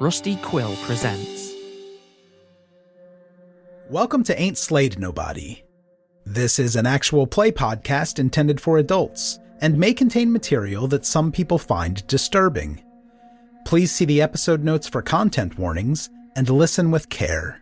Rusty Quill presents. Welcome to Ain't Slayed Nobody. This is an actual play podcast intended for adults, and may contain material that some people find disturbing. Please see the episode notes for content warnings, and listen with care.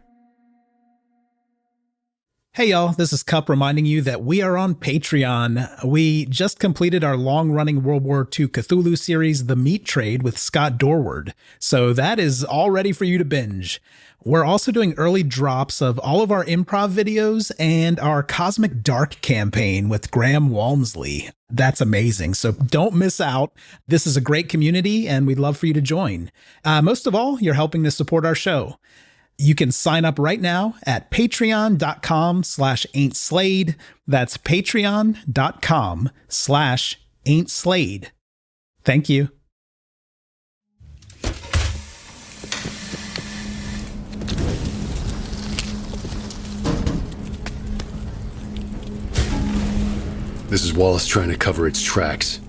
Hey y'all, this is Cup reminding you that we are on Patreon. We just completed our long-running World War II Cthulhu series, The Meat Trade, with Scott Dorward, so that is all ready for you to binge. We're also doing early drops of all of our improv videos and our Cosmic Dark campaign with Graham Walmsley. That's amazing, so don't miss out. This is a great community, and we'd love for you to join. Most of all, you're helping to support our show. You can sign up right now at patreon.com/ain'tslayed. That's patreon.com/ain'tslayed. Thank you. This is Wallace trying to cover its tracks.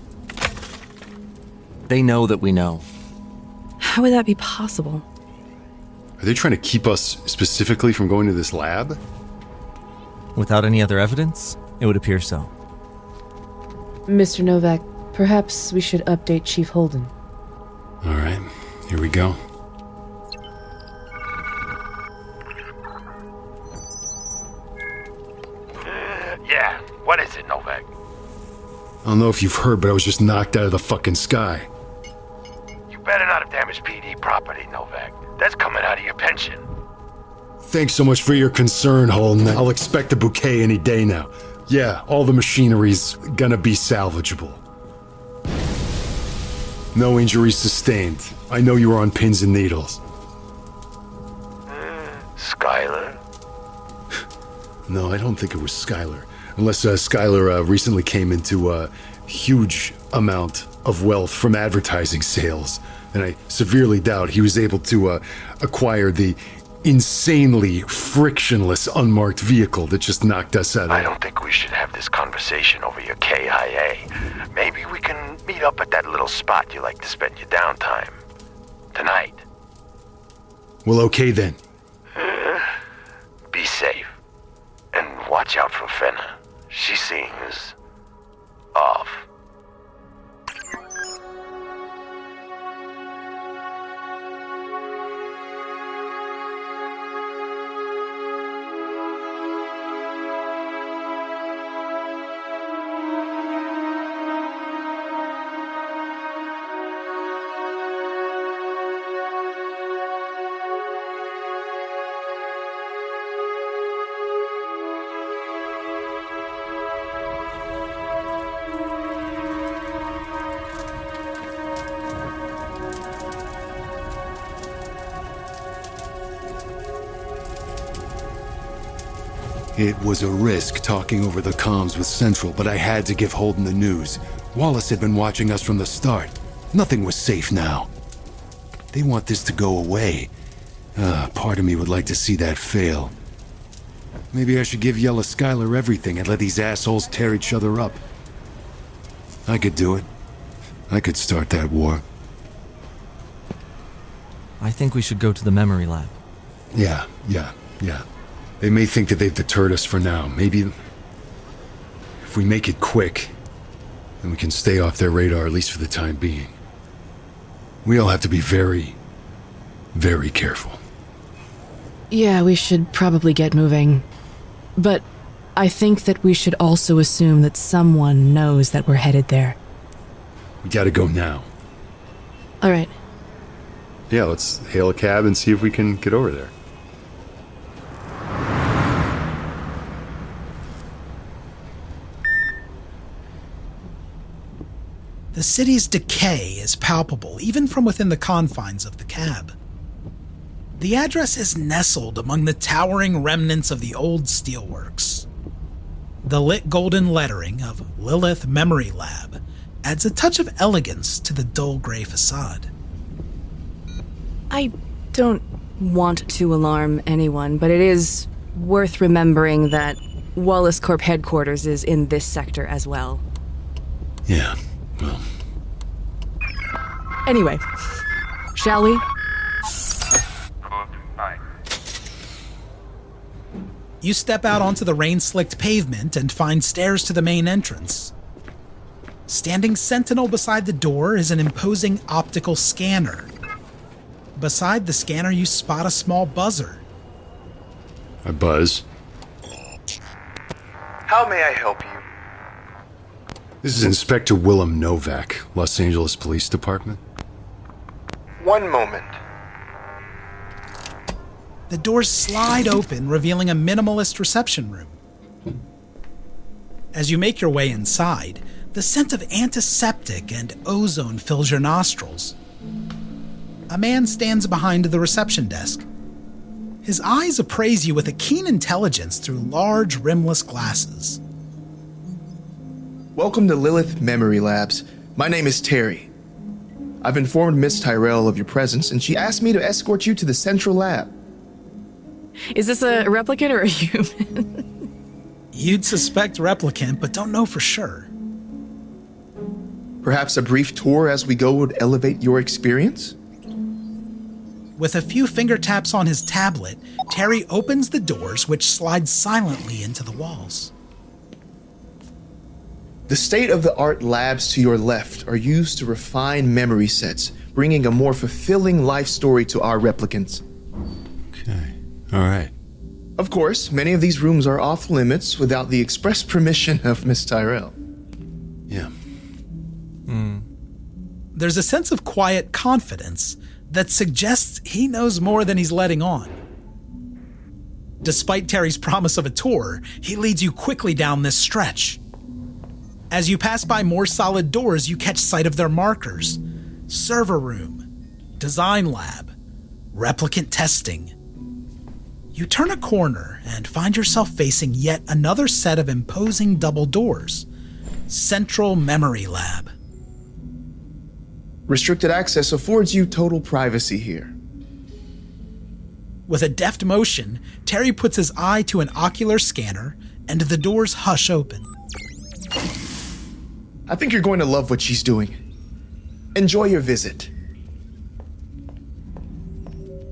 They know that we know. How would that be possible? Are they trying to keep us specifically from going to this lab? Without any other evidence, it would appear so. Mr. Novak, perhaps we should update Chief Holden. All right, here we go. Yeah, what is it, Novak? I don't know if you've heard, but I was just knocked out of the fucking sky. You better not have damaged PD property, Novak. That's coming out of your pension. Thanks so much for your concern, Holden. I'll expect a bouquet any day now. Yeah, all the machinery's gonna be salvageable. No injuries sustained. I know you were on pins and needles. Skylar? No, I don't think it was Skylar. Unless Skylar recently came into a huge amount of wealth from advertising sales. And I severely doubt he was able to acquire the insanely frictionless unmarked vehicle that just knocked us out of... I don't think we should have this conversation over your KIA. Maybe we can meet up at that little spot you like to spend your downtime. Tonight. Well, okay then. Be safe. And watch out for Fenna. She seems... off. It was a risk talking over the comms with Central, but I had to give Holden the news. Wallace had been watching us from the start. Nothing was safe now. They want this to go away. Part of me would like to see that fail. Maybe I should give Yellow Skylar everything and let these assholes tear each other up. I could do it. I could start that war. I think we should go to the memory lab. Yeah. They may think that they've deterred us for now. Maybe if we make it quick, then we can stay off their radar, at least for the time being. We all have to be very, very careful. Yeah, we should probably get moving. But I think that we should also assume that someone knows that we're headed there. We gotta go now. All right. Yeah, let's hail a cab and see if we can get over there. The city's decay is palpable, even from within the confines of the cab. The address is nestled among the towering remnants of the old steelworks. The lit golden lettering of Lilith Memory Lab adds a touch of elegance to the dull gray facade. I don't want to alarm anyone, but it is worth remembering that Wallace Corp headquarters is in this sector as well. Yeah, well... Anyway, shall we? You step out onto the rain-slicked pavement and find stairs to the main entrance. Standing sentinel beside the door is an imposing optical scanner. Beside the scanner, you spot a small buzzer. I buzz. How may I help you? This is Inspector Willem Novak, Los Angeles Police Department. One moment. The doors slide open, revealing a minimalist reception room. As you make your way inside, the scent of antiseptic and ozone fills your nostrils. A man stands behind the reception desk. His eyes appraise you with a keen intelligence through large, rimless glasses. Welcome to Lilith Memory Labs. My name is Terry. I've informed Miss Tyrell of your presence, and she asked me to escort you to the central lab. Is this a replicant or a human? You'd suspect replicant, but don't know for sure. Perhaps a brief tour as we go would elevate your experience? With a few finger taps on his tablet, Terry opens the doors, which slide silently into the walls. The state-of-the-art labs to your left are used to refine memory sets, bringing a more fulfilling life story to our replicants. Okay, all right. Of course, many of these rooms are off-limits without the express permission of Miss Tyrell. Yeah. There's a sense of quiet confidence that suggests he knows more than he's letting on. Despite Terry's promise of a tour, he leads you quickly down this stretch. As you pass by more solid doors, you catch sight of their markers: server room, design lab, replicant testing. You turn a corner and find yourself facing yet another set of imposing double doors: central memory lab. Restricted access affords you total privacy here. With a deft motion, Terry puts his eye to an ocular scanner, and the doors hush open. I think you're going to love what she's doing. Enjoy your visit.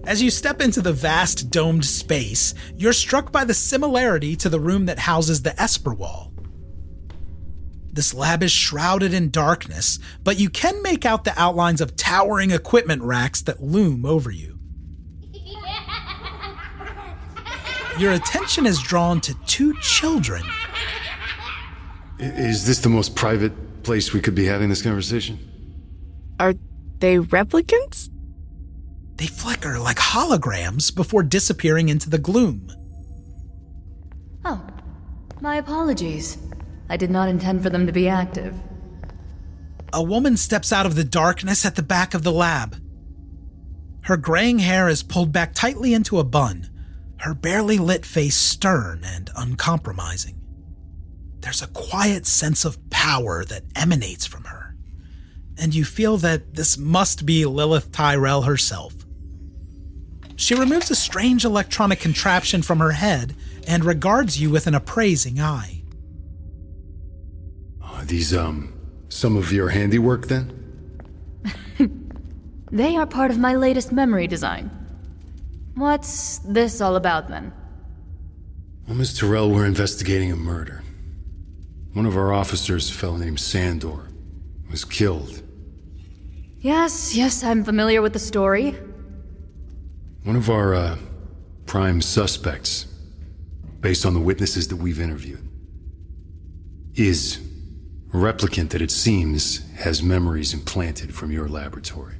As you step into the vast domed space, you're struck by the similarity to the room that houses the Esper Wall. This lab is shrouded in darkness, but you can make out the outlines of towering equipment racks that loom over you. Your attention is drawn to two children. Is this the most private place we could be having this conversation? Are they replicants? They flicker like holograms before disappearing into the gloom. Oh, my apologies. I did not intend for them to be active. A woman steps out of the darkness at the back of the lab. Her graying hair is pulled back tightly into a bun, her barely lit face stern and uncompromising. There's a quiet sense of power that emanates from her, and you feel that this must be Lilith Tyrell herself. She removes a strange electronic contraption from her head and regards you with an appraising eye. Are these, some of your handiwork, then? They are part of my latest memory design. What's this all about, then? Well, Miss Tyrell, we're investigating a murder. One of our officers, a fellow named Sandor, was killed. Yes, I'm familiar with the story. One of our, prime suspects, based on the witnesses that we've interviewed, is a replicant that it seems has memories implanted from your laboratory.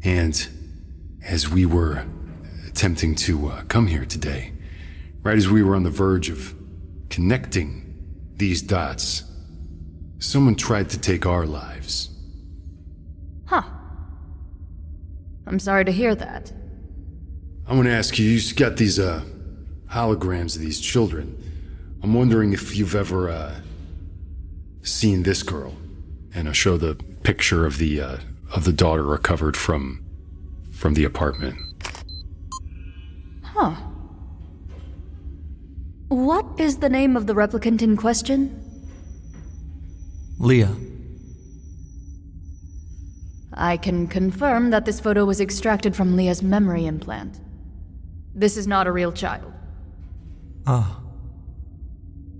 And as we were attempting to come here today, right as we were on the verge of connecting these dots, someone tried to take our lives. Huh. I'm sorry to hear that. I want to ask you, you've got these holograms of these children. I'm wondering if you've ever seen this girl, and I'll show the picture of the daughter recovered from the apartment. Huh. What is the name of the replicant in question? Leah. I can confirm that this photo was extracted from Leah's memory implant. This is not a real child. Ah.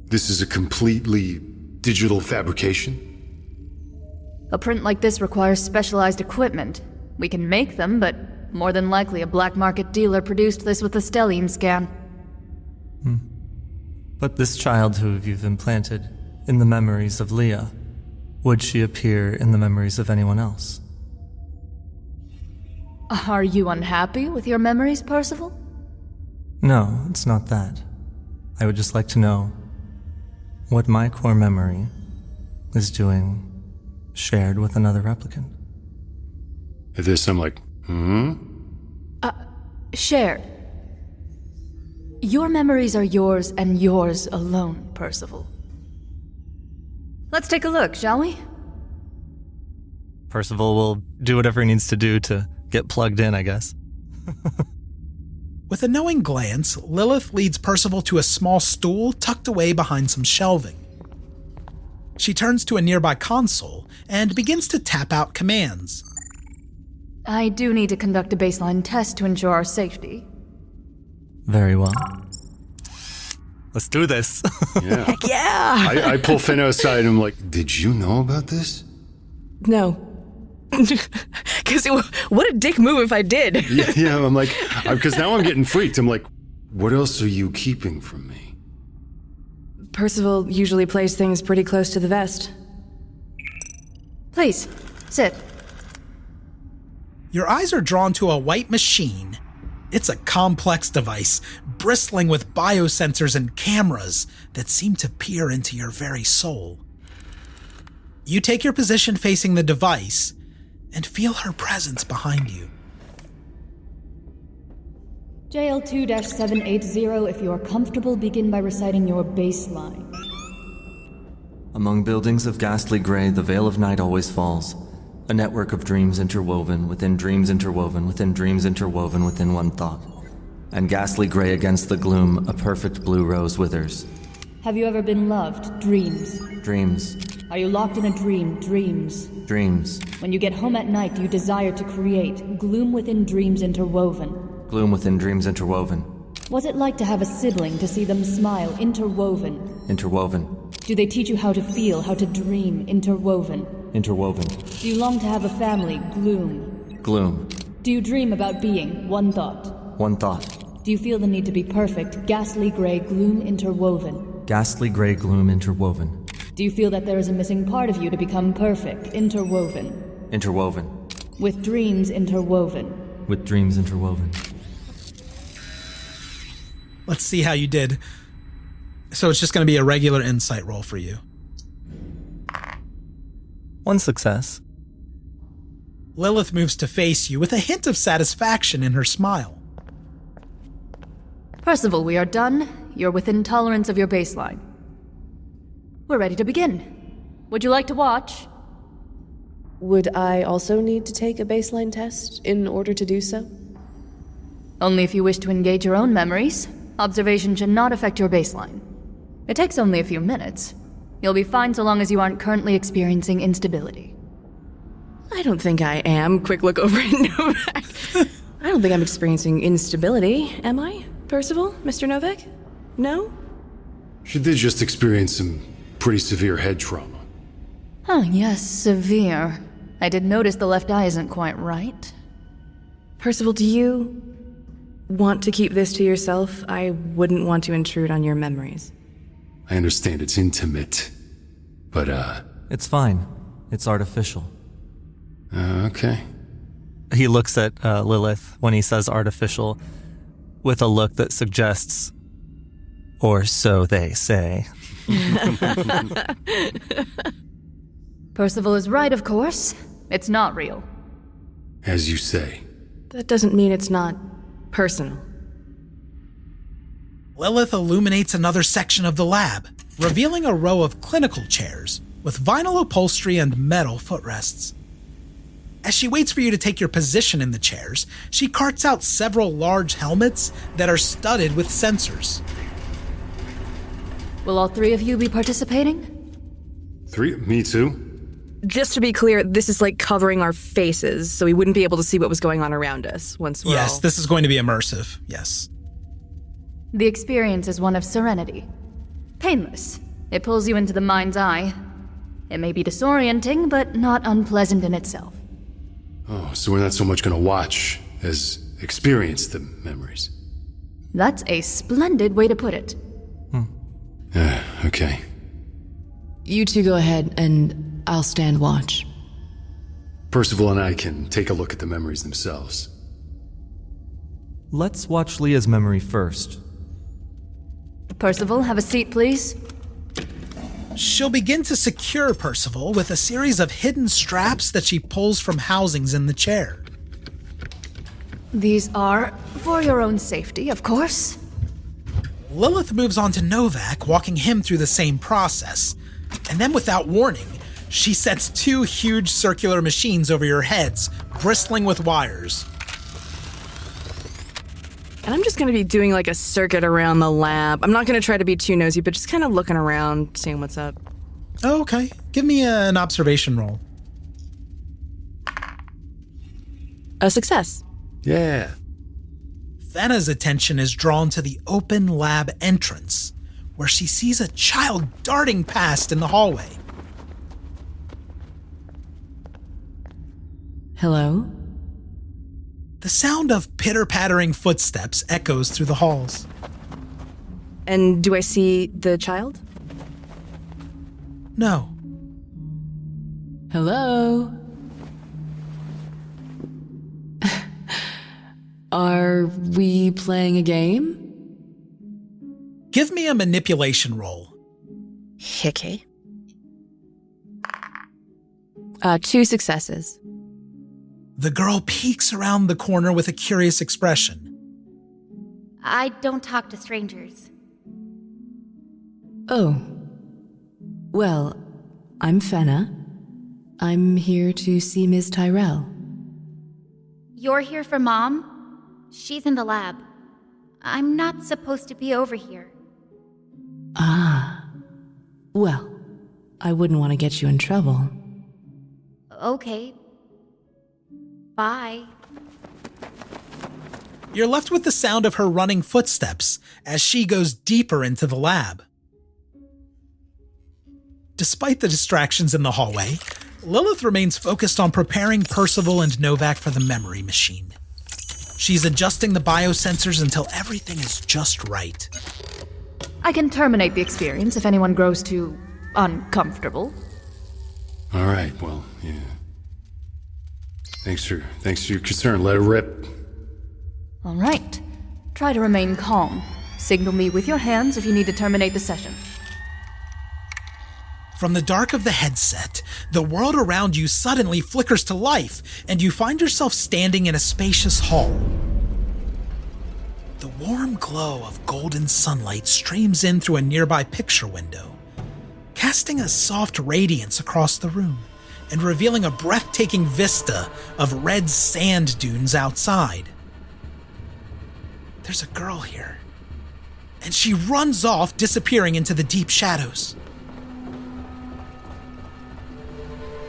This is a completely digital fabrication? A print like this requires specialized equipment. We can make them, but more than likely a black market dealer produced this with a stellene scan. But this child who you've implanted in the memories of Leah, would she appear in the memories of anyone else? Are you unhappy with your memories, Percival? No, it's not that. I would just like to know what my core memory is doing shared with another replicant. At this, I'm like, Shared. Your memories are yours and yours alone, Percival. Let's take a look, shall we? Percival will do whatever he needs to do to get plugged in, I guess. With a knowing glance, Lilith leads Percival to a small stool tucked away behind some shelving. She turns to a nearby console and begins to tap out commands. I do need to conduct a baseline test to ensure our safety. Very well. Let's do this. yeah. Heck yeah! I pull Fenna aside and I'm like, did you know about this? No. Because what a dick move if I did. yeah, I'm like, because now I'm getting freaked. I'm like, what else are you keeping from me? Percival usually plays things pretty close to the vest. Please, sit. Your eyes are drawn to a white machine. It's a complex device, bristling with biosensors and cameras that seem to peer into your very soul. You take your position facing the device and feel her presence behind you. JL2-780, if you are comfortable, begin by reciting your baseline. Among buildings of ghastly gray, the veil of night always falls. A network of dreams interwoven within dreams interwoven within dreams interwoven within one thought. And ghastly gray against the gloom, a perfect blue rose withers. Have you ever been loved? Dreams. Dreams. Are you locked in a dream? Dreams. Dreams. When you get home at night, do you desire to create? Gloom within dreams interwoven. Gloom within dreams interwoven. What's it like to have a sibling, to see them smile? Interwoven. Interwoven. Do they teach you how to feel, how to dream? Interwoven. Interwoven. Do you long to have a family? Gloom. Gloom. Do you dream about being? One thought. One thought. Do you feel the need to be perfect? Ghastly gray, gloom interwoven. Ghastly gray gloom interwoven. Do you feel that there is a missing part of you to become perfect? Interwoven. Interwoven. With dreams interwoven. With dreams interwoven. Let's see how you did. So it's just going to be a regular insight roll for you. One success. Lilith moves to face you with a hint of satisfaction in her smile. Percival, we are done. You're within tolerance of your baseline. We're ready to begin. Would you like to watch? Would I also need to take a baseline test in order to do so? Only if you wish to engage your own memories. Observation should not affect your baseline. It takes only a few minutes. You'll be fine so long as you aren't currently experiencing instability. I don't think I am. Quick look over at Novak. I don't think I'm experiencing instability, am I, Percival, Mr. Novak? No? She did just experience some pretty severe head trauma. Oh, yes, severe. I did notice the left eye isn't quite right. Percival, do you want to keep this to yourself? I wouldn't want to intrude on your memories. I understand it's intimate, but, It's fine. It's artificial. Okay. He looks at Lilith when he says artificial with a look that suggests, or so they say. Percival is right, of course. It's not real. As you say. That doesn't mean it's not personal. Lilith illuminates another section of the lab, revealing a row of clinical chairs with vinyl upholstery and metal footrests. As she waits for you to take your position in the chairs, she carts out several large helmets that are studded with sensors. Will all three of you be participating? 3? Me too? Just to be clear, this is like covering our faces, so we wouldn't be able to see what was going on around us once we're Yes, all... this is going to be immersive, yes. The experience is one of serenity. Painless. It pulls you into the mind's eye. It may be disorienting, but not unpleasant in itself. Oh, so we're not so much gonna watch as experience the memories. That's a splendid way to put it. Okay. You two go ahead, and I'll stand watch. Percival and I can take a look at the memories themselves. Let's watch Leah's memory first. Percival, have a seat, please. She'll begin to secure Percival with a series of hidden straps that she pulls from housings in the chair. These are for your own safety, of course. Lilith moves on to Novak, walking him through the same process. And then without warning, she sets 2 huge circular machines over your heads, bristling with wires. And I'm just gonna be doing like a circuit around the lab. I'm not gonna try to be too nosy, but just kind of looking around, seeing what's up. Oh, okay. Give me an observation roll. A success. Yeah. Fenna's attention is drawn to the open lab entrance, where she sees a child darting past in the hallway. Hello? The sound of pitter-pattering footsteps echoes through the halls. And do I see the child? No. Hello? Are we playing a game? Give me a manipulation roll. Okay. 2 successes. The girl peeks around the corner with a curious expression. I don't talk to strangers. Oh. Well, I'm Fenna. I'm here to see Ms. Tyrell. You're here for Mom? She's in the lab. I'm not supposed to be over here. Ah. Well, I wouldn't want to get you in trouble. Okay. Bye. You're left with the sound of her running footsteps as she goes deeper into the lab. Despite the distractions in the hallway, Lilith remains focused on preparing Percival and Novak for the memory machine. She's adjusting the biosensors until everything is just right. I can terminate the experience if anyone grows too uncomfortable. All right, well, yeah. Thanks for your concern. Let it rip. All right. Try to remain calm. Signal me with your hands if you need to terminate the session. From the dark of the headset, the world around you suddenly flickers to life, and you find yourself standing in a spacious hall. The warm glow of golden sunlight streams in through a nearby picture window, casting a soft radiance across the room and revealing a breathtaking vista of red sand dunes outside. There's a girl here, and she runs off, disappearing into the deep shadows.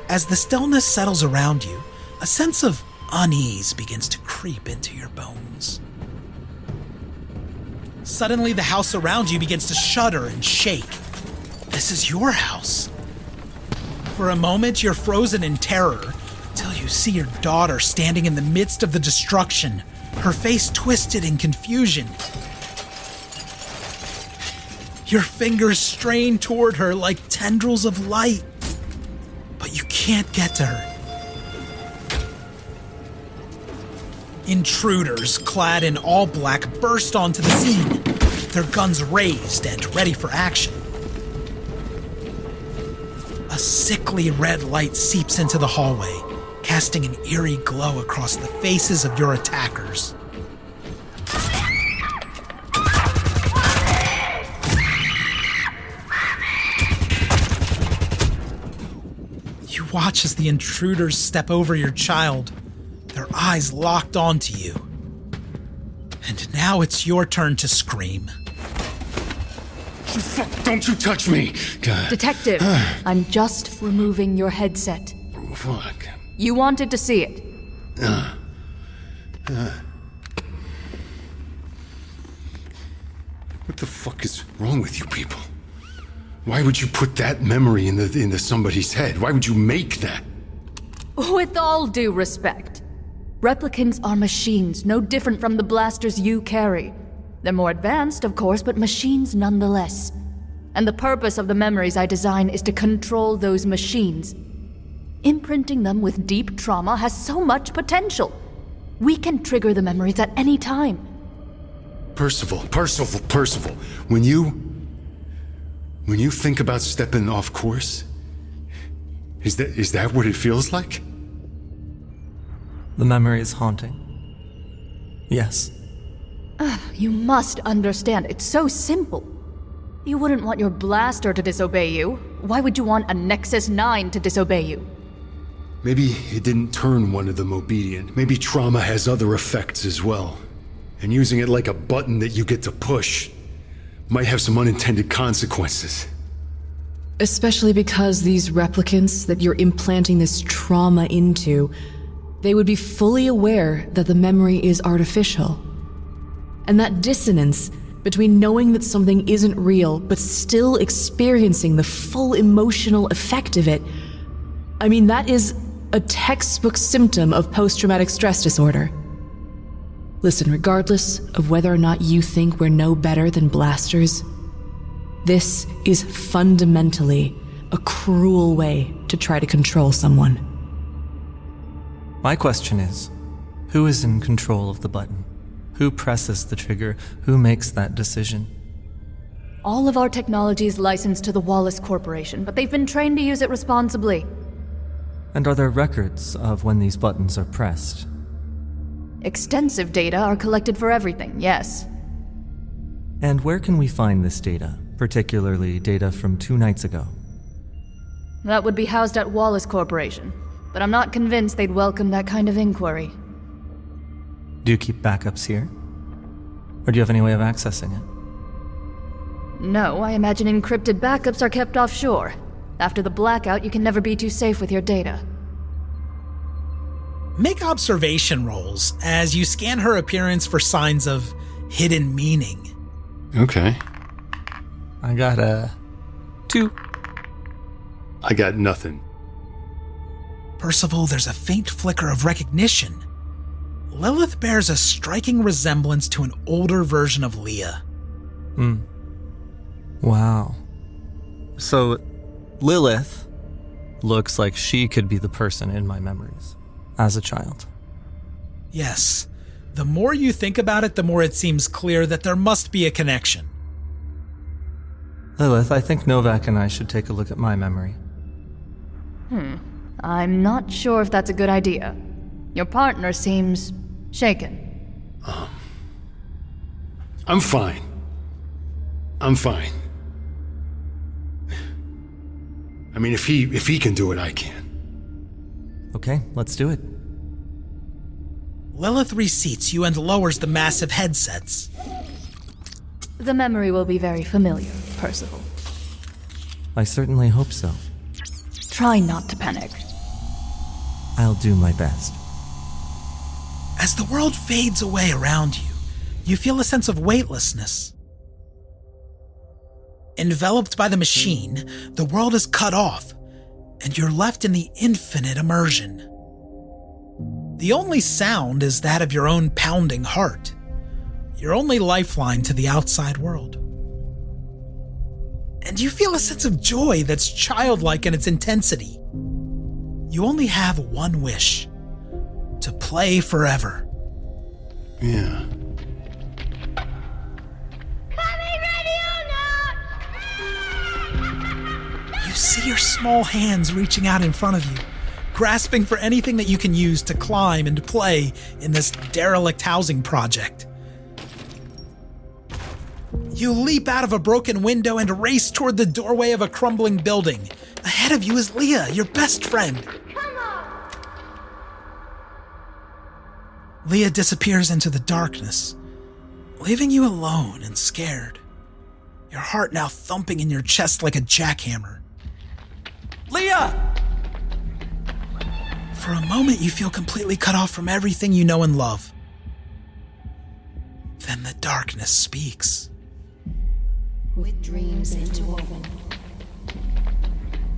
As the stillness settles around you, a sense of unease begins to creep into your bones. Suddenly, the house around you begins to shudder and shake. This is your house. For a moment, you're frozen in terror until you see your daughter standing in the midst of the destruction, her face twisted in confusion. Your fingers strain toward her like tendrils of light, but you can't get to her. Intruders, clad in all black, burst onto the scene, their guns raised and ready for action. A sickly red light seeps into the hallway, casting an eerie glow across the faces of your attackers. You watch as the intruders step over your child, their eyes locked onto you. And now it's your turn to scream. Fuck, don't you touch me! God. Detective, I'm just removing your headset. Fuck. You wanted to see it. the fuck is wrong with you people? Why would you put that memory into somebody's head? Why would you make that? With all due respect, replicants are machines, no different from the blasters you carry. They're more advanced, of course, but machines nonetheless. And the purpose of the memories I design is to control those machines. Imprinting them with deep trauma has so much potential. We can trigger the memories at any time. Percival. When you think about stepping off course, is that what it feels like? The memory is haunting. Yes. You must understand, it's so simple. You wouldn't want your blaster to disobey you. Why would you want a Nexus 9 to disobey you? Maybe it didn't turn one of them obedient. Maybe trauma has other effects as well. And using it like a button that you get to push might have some unintended consequences. Especially because these replicants that you're implanting this trauma into, they would be fully aware that the memory is artificial. And that dissonance between knowing that something isn't real, but still experiencing the full emotional effect of it, I mean, that is a textbook symptom of post-traumatic stress disorder. Listen, regardless of whether or not you think we're no better than blasters, this is fundamentally a cruel way to try to control someone. My question is, who is in control of the button? Who presses the trigger? Who makes that decision? All of our technology is licensed to the Wallace Corporation, but they've been trained to use it responsibly. And are there records of when these buttons are pressed? Extensive data are collected for everything, yes. And where can we find this data, particularly data from 2 nights ago? That would be housed at Wallace Corporation, but I'm not convinced they'd welcome that kind of inquiry. Do you keep backups here? Or do you have any way of accessing it? No, I imagine encrypted backups are kept offshore. After the blackout, you can never be too safe with your data. Make observation rolls as you scan her appearance for signs of hidden meaning. Okay. I got a 2. I got nothing. Percival, there's a faint flicker of recognition. Lilith bears a striking resemblance to an older version of Leah. Wow. So, Lilith looks like she could be the person in my memories as a child. Yes. The more you think about it, the more it seems clear that there must be a connection. Lilith, I think Novak and I should take a look at my memory. I'm not sure if that's a good idea. Your partner seems shaken. I'm fine. I mean, if he can do it, I can. Okay, let's do it. Lilith reseats you and lowers the massive headsets. The memory will be very familiar, Percival. I certainly hope so. Try not to panic. I'll do my best. As the world fades away around you, you feel a sense of weightlessness. Enveloped by the machine, the world is cut off, and you're left in the infinite immersion. The only sound is that of your own pounding heart, your only lifeline to the outside world. And you feel a sense of joy that's childlike in its intensity. You only have one wish: to play forever. Yeah. You see your small hands reaching out in front of you, grasping for anything that you can use to climb and play in this derelict housing project. You leap out of a broken window and race toward the doorway of a crumbling building. Ahead of you is Leah, your best friend. Come on! Leah disappears into the darkness, leaving you alone and scared. Your heart now thumping in your chest like a jackhammer. Leah! For a moment, you feel completely cut off from everything you know and love. Then the darkness speaks. with dreams interwoven.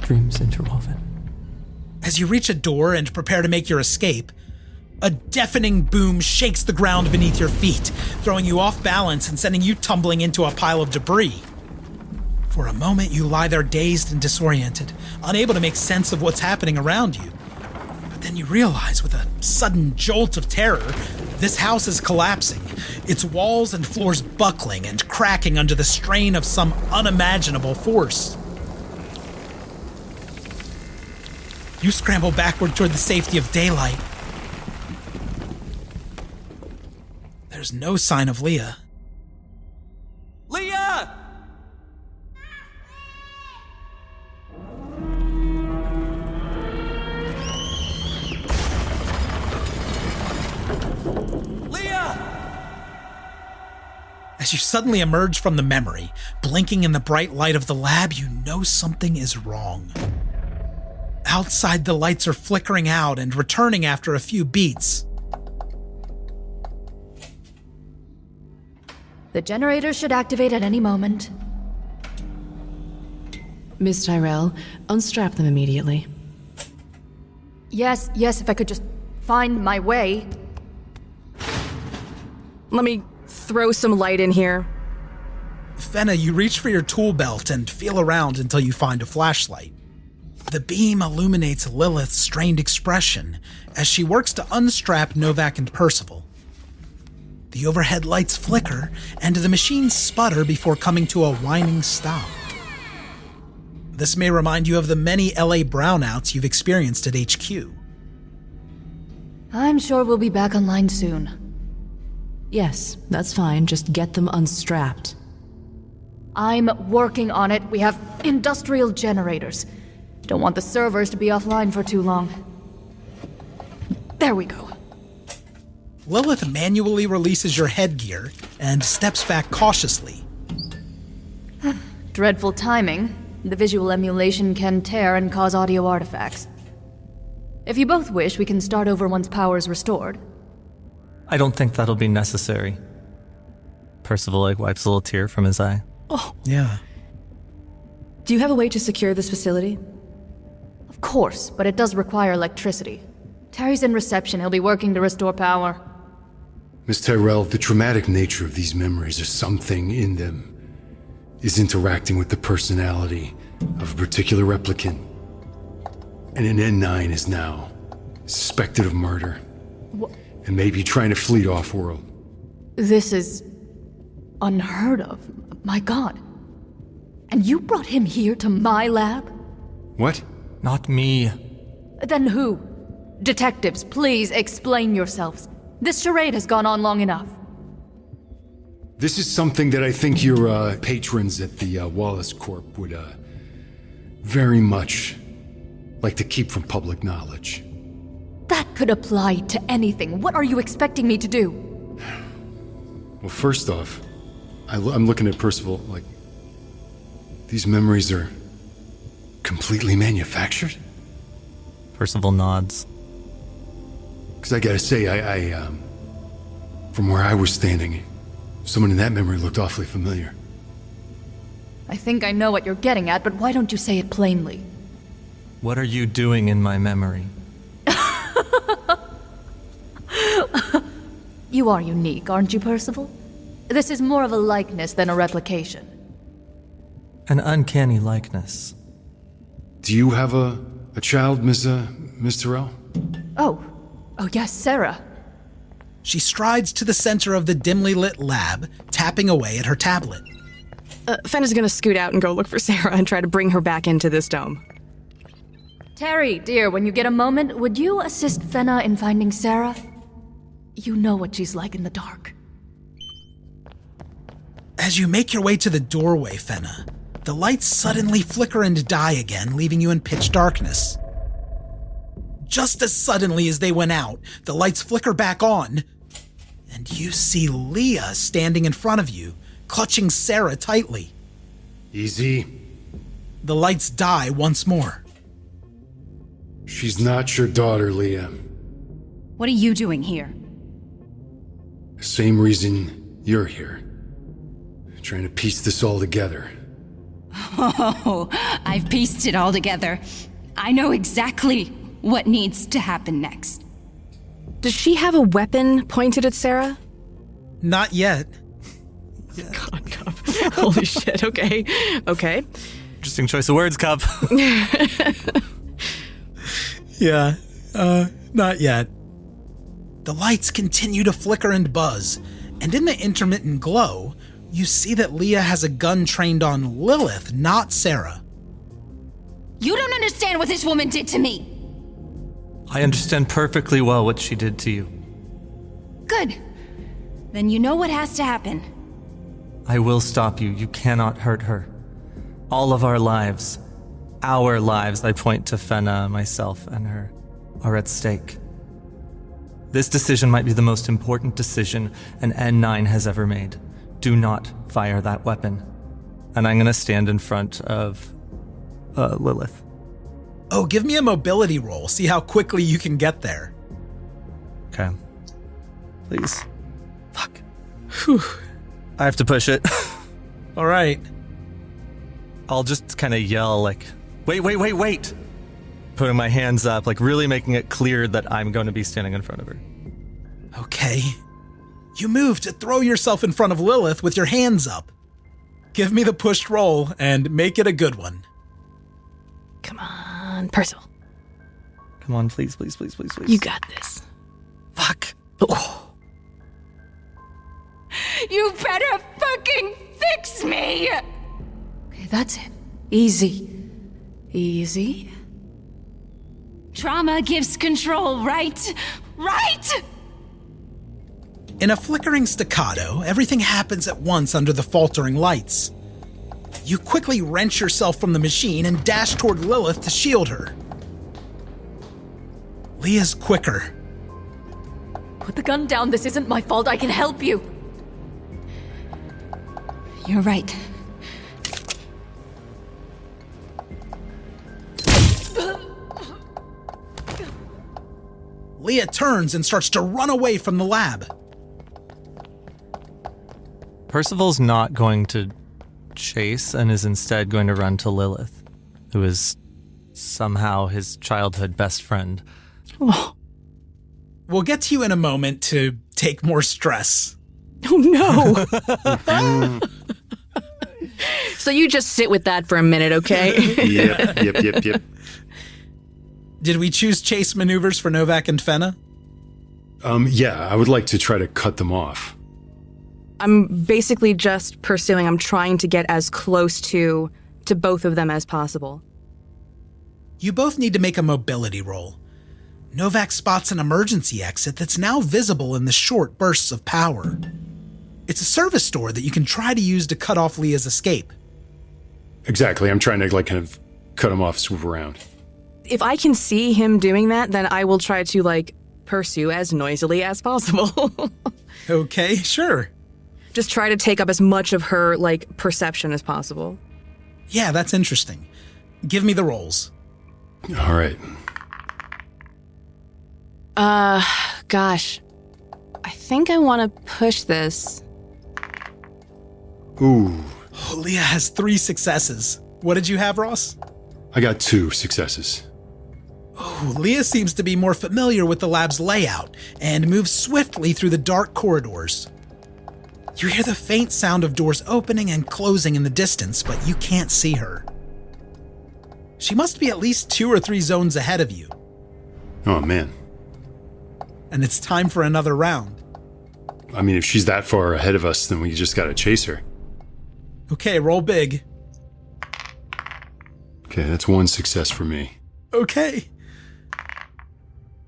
Dreams interwoven. As you reach a door and prepare to make your escape, a deafening boom shakes the ground beneath your feet, throwing you off balance and sending you tumbling into a pile of debris. For a moment, you lie there dazed and disoriented, unable to make sense of what's happening around you. But then you realize, with a sudden jolt of terror, this house is collapsing, its walls and floors buckling and cracking under the strain of some unimaginable force. You scramble backward toward the safety of daylight. There's no sign of Leah. Leah! As you suddenly emerge from the memory, blinking in the bright light of the lab, you know something is wrong. Outside, the lights are flickering out and returning after a few beats. The generators should activate at any moment. Miss Tyrell, unstrap them immediately. Yes, if I could just find my way. Let me throw some light in here. Fenna, you reach for your tool belt and feel around until you find a flashlight. The beam illuminates Lilith's strained expression as she works to unstrap Novak and Percival. The overhead lights flicker, and the machines sputter before coming to a whining stop. This may remind you of the many LA brownouts you've experienced at HQ. I'm sure we'll be back online soon. Yes, that's fine. Just get them unstrapped. I'm working on it. We have industrial generators. Don't want the servers to be offline for too long. There we go. Lilith manually releases your headgear and steps back cautiously. Dreadful timing. The visual emulation can tear and cause audio artifacts. If you both wish, we can start over once power's restored. I don't think that'll be necessary. Percival wipes a little tear from his eye. Oh. Yeah. Do you have a way to secure this facility? Of course, but it does require electricity. Terry's in reception. He'll be working to restore power. Miss Tyrell, the traumatic nature of these memories, or something in them, is interacting with the personality of a particular replicant. And an N9 is now suspected of murder. And maybe trying to flee off-world. This is unheard of. My God. And you brought him here to my lab? What? Not me. Then who? Detectives, please explain yourselves. This charade has gone on long enough. This is something that I think your patrons at the Wallace Corp would very much like to keep from public knowledge. That could apply to anything. What are you expecting me to do? Well, first off, I'm looking at Percival like, these memories are completely manufactured? Percival nods. Because I gotta say, I from where I was standing, someone in that memory looked awfully familiar. I think I know what you're getting at, but why don't you say it plainly? What are you doing in my memory? You are unique, aren't you, Percival? This is more of a likeness than a replication. An uncanny likeness. Do you have a child, Miss Tyrell? Oh yes, Sarah. She strides to the center of the dimly lit lab, tapping away at her tablet. Fenna's gonna scoot out and go look for Sarah and try to bring her back into this dome. Terry, dear, when you get a moment, would you assist Fenna in finding Sarah? You know what she's like in the dark. As you make your way to the doorway, Fenna, the lights suddenly flicker and die again, leaving you in pitch darkness. Just as suddenly as they went out, the lights flicker back on, and you see Leah standing in front of you, clutching Sarah tightly. Easy. The lights die once more. She's not your daughter, Leah. What are you doing here? Same reason you're here. Trying to piece this all together. Oh, I've pieced it all together. I know exactly what needs to happen next. Does she have a weapon pointed at Sarah? Not yet. God, Cup. Holy shit, okay. Okay. Interesting choice of words, Cup. Yeah, not yet. The lights continue to flicker and buzz, and in the intermittent glow, you see that Leah has a gun trained on Lilith, not Sarah. You don't understand what this woman did to me. I understand perfectly well what she did to you. Good. Then you know what has to happen. I will stop you. You cannot hurt her. All of our lives, I point to Fenna, myself, and her, are at stake. This decision might be the most important decision an N9 has ever made. Do not fire that weapon. And I'm going to stand in front of Lilith. Oh, give me a mobility roll. See how quickly you can get there. Okay. Please. Fuck. Whew. I have to push it. All right. I'll just kind of yell like, wait. Putting my hands up, like really making it clear that I'm going to be standing in front of her. Okay. You move to throw yourself in front of Lilith with your hands up. Give me the pushed roll and make it a good one. Come on, Percival. Come on, please. You got this. Fuck. Oh. You better fucking fix me! Okay, that's it. Easy. Easy. Trauma gives control, right? Right? In a flickering staccato, everything happens at once under the faltering lights. You quickly wrench yourself from the machine and dash toward Lilith to shield her. Leah's quicker. Put the gun down. This isn't my fault. I can help you. You're right. Leah turns and starts to run away from the lab. Percival's not going to chase and is instead going to run to Lilith, who is somehow his childhood best friend. Oh. We'll get to you in a moment to take more stress. Oh no! So you just sit with that for a minute, okay? Yep. Did we choose chase maneuvers for Novak and Fenna? Yeah, I would like to try to cut them off. I'm basically just pursuing. I'm trying to get as close to both of them as possible. You both need to make a mobility roll. Novak spots an emergency exit that's now visible in the short bursts of power. It's a service door that you can try to use to cut off Leah's escape. Exactly, I'm trying to kind of cut them off, swoop around. If I can see him doing that, then I will try to pursue as noisily as possible. Okay, sure. Just try to take up as much of her perception as possible. Yeah, that's interesting. Give me the rolls. All right. Gosh. I think I want to push this. Ooh. Oh, Leah has 3 successes. What did you have, Ross? I got 2 successes. Oh, Leah seems to be more familiar with the lab's layout and moves swiftly through the dark corridors. You hear the faint sound of doors opening and closing in the distance, but you can't see her. She must be at least 2 or 3 zones ahead of you. Oh, man. And it's time for another round. I mean, if she's that far ahead of us, then we just gotta chase her. Okay, roll big. Okay, that's 1 success for me. Okay.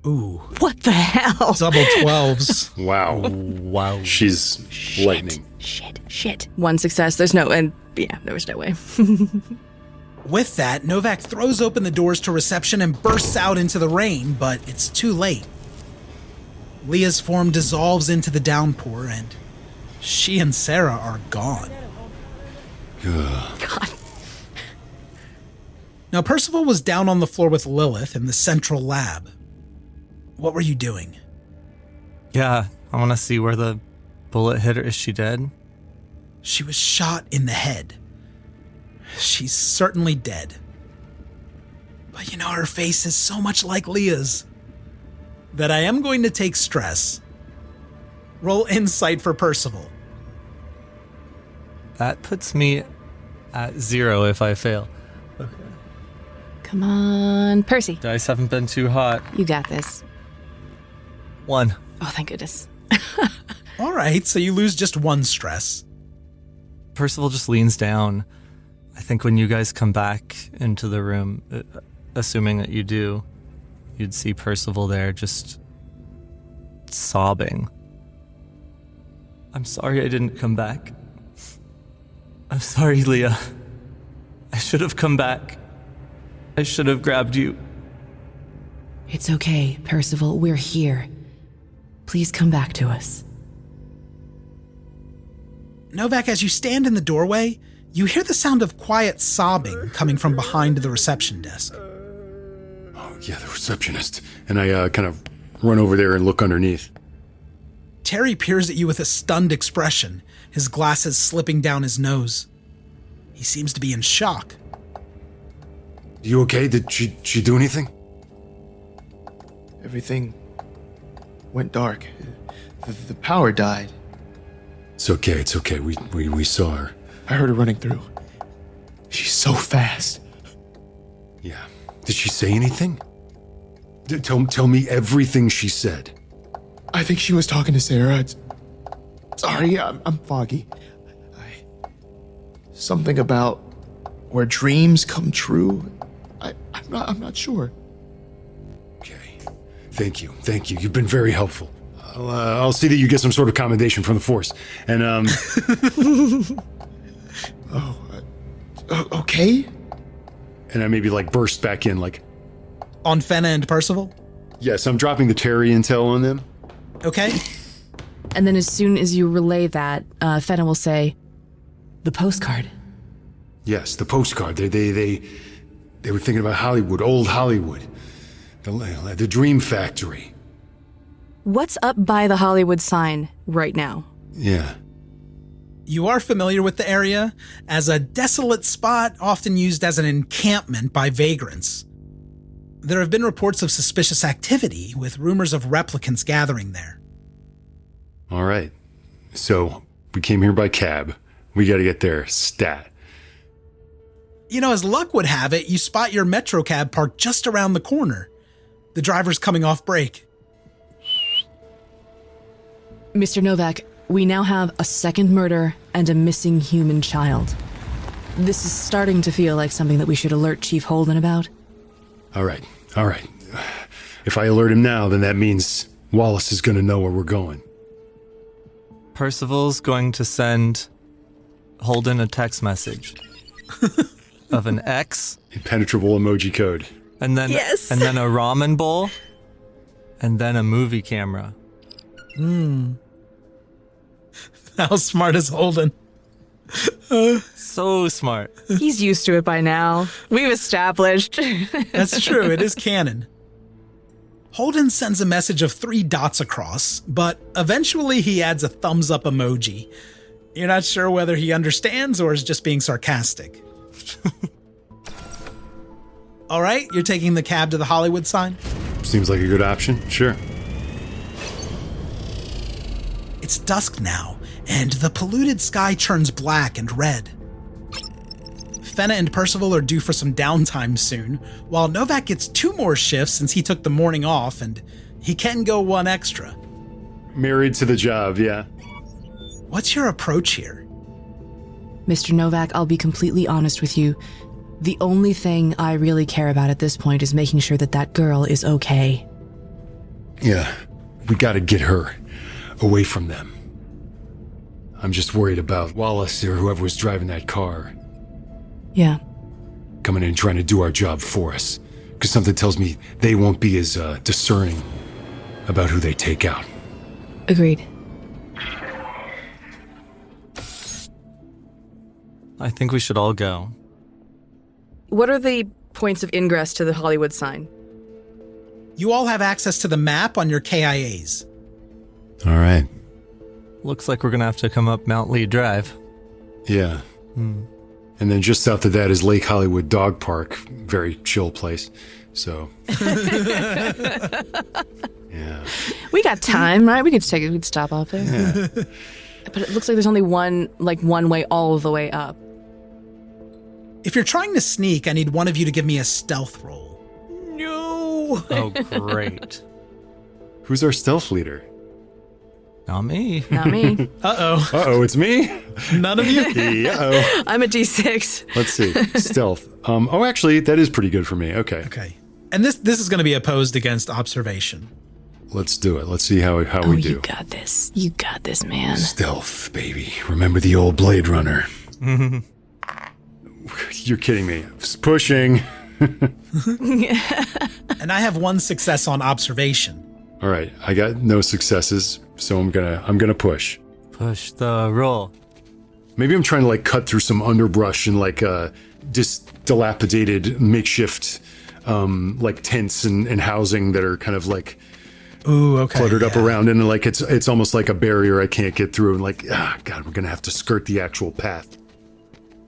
Ooh. What the hell? Double 12s. Wow. She's lightning. Shit. 1 success. There was no way. With that, Novak throws open the doors to reception and bursts out into the rain, but it's too late. Leah's form dissolves into the downpour, and she and Sarah are gone. God. Now, Percival was down on the floor with Lilith in the central lab. What were you doing? Yeah, I want to see where the bullet hit her. Is she dead? She was shot in the head. She's certainly dead. But you know, her face is so much like Leah's that I am going to take stress. Roll insight for Percival. That puts me at 0 if I fail. Okay. Come on, Percy. Dice haven't been too hot. You got this. 1. Oh, thank goodness. All right, so you lose just 1 stress. Percival just leans down. I think when you guys come back into the room, assuming that you do, you'd see Percival there just sobbing. I'm sorry I didn't come back. I'm sorry, Leah. I should have come back. I should have grabbed you. It's okay, Percival. We're here. Please come back to us. Novak, as you stand in the doorway, you hear the sound of quiet sobbing coming from behind the reception desk. Oh, yeah, the receptionist. And I kind of run over there and look underneath. Terry peers at you with a stunned expression, his glasses slipping down his nose. He seems to be in shock. You okay? Did she do anything? Everything went dark. The power died. It's okay. We saw her. I heard her running through. She's so fast. Yeah. Did she say anything? Tell me everything she said. I think she was talking to Sarah. Sorry, I'm foggy. Something about where dreams come true. I'm not sure. Okay. Thank you. You've been very helpful. I'll see that you get some sort of commendation from the Force. And, okay? And I maybe, burst back in, On Fenna and Percival? Yes, I'm dropping the Terry intel on them. Okay. And then as soon as you relay that, Fenna will say, the postcard. Yes, the postcard. They were thinking about Hollywood, old Hollywood. The Dream Factory. What's up by the Hollywood sign right now? Yeah. You are familiar with the area as a desolate spot often used as an encampment by vagrants. There have been reports of suspicious activity, with rumors of replicants gathering there. All right. So, we came here by cab. We gotta get there, stat. You know, as luck would have it, you spot your Metro cab parked just around the corner. The driver's coming off break. Mr. Novak, we now have a second murder and a missing human child. This is starting to feel like something that we should alert Chief Holden about. All right. If I alert him now, then that means Wallace is gonna know where we're going. Percival's going to send Holden a text message of an X. Impenetrable emoji code. And then, yes. And then a ramen bowl. And then a movie camera. How smart is Holden? So smart. He's used to it by now. We've established. That's true, it is canon. Holden sends a message of 3 dots across, but eventually he adds a thumbs up emoji. You're not sure whether he understands or is just being sarcastic. All right, you're taking the cab to the Hollywood sign? Seems like a good option, sure. It's dusk now, and the polluted sky turns black and red. Fenna and Percival are due for some downtime soon, while Novak gets 2 more shifts since he took the morning off, and he can go 1 extra. Married to the job, yeah. What's your approach here? Mr. Novak, I'll be completely honest with you. The only thing I really care about at this point is making sure that that girl is okay. Yeah, we gotta get her away from them. I'm just worried about Wallace or whoever was driving that car. Yeah. Coming in and trying to do our job for us. Because something tells me they won't be as discerning about who they take out. Agreed. I think we should all go. What are the points of ingress to the Hollywood sign? You all have access to the map on your KIAs. All right. Looks like we're gonna have to come up Mount Lee Drive. Yeah. And then just south of that is Lake Hollywood Dog Park. Very chill place. So. Yeah. We got time, right? We'd stop off there. Yeah. But it looks like there's only one way all of the way up. If you're trying to sneak, I need one of you to give me a stealth roll. No. Oh, great. Who's our stealth leader? Not me. Not me. Uh-oh. Uh-oh, it's me? None of you? Uh-oh. I'm a D6. Let's see. Stealth. Oh, actually, that is pretty good for me. Okay. Okay. And this is going to be opposed against observation. Let's do it. Let's see how we do. You got this. You got this, man. Stealth, baby. Remember the old Blade Runner. You're kidding me. It's pushing. And I have one success on observation. All right. I got no successes, so I'm gonna push. Push the roll. Maybe I'm trying to like cut through some underbrush and like dilapidated makeshift like tents and housing that are kind of like cluttered up around, and like it's almost like a barrier I can't get through, and like God, we're gonna have to skirt the actual path.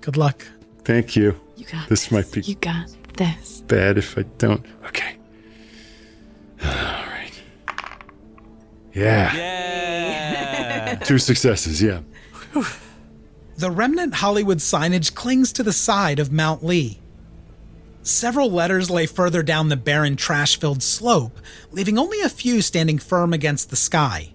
Good luck. Thank you. You got this. Might be You got this. bad if I don't. Okay. All right. Yeah. 2 successes. Yeah. The remnant Hollywood signage clings to the side of Mount Lee. Several letters lay further down the barren, trash-filled slope, leaving only a few standing firm against the sky.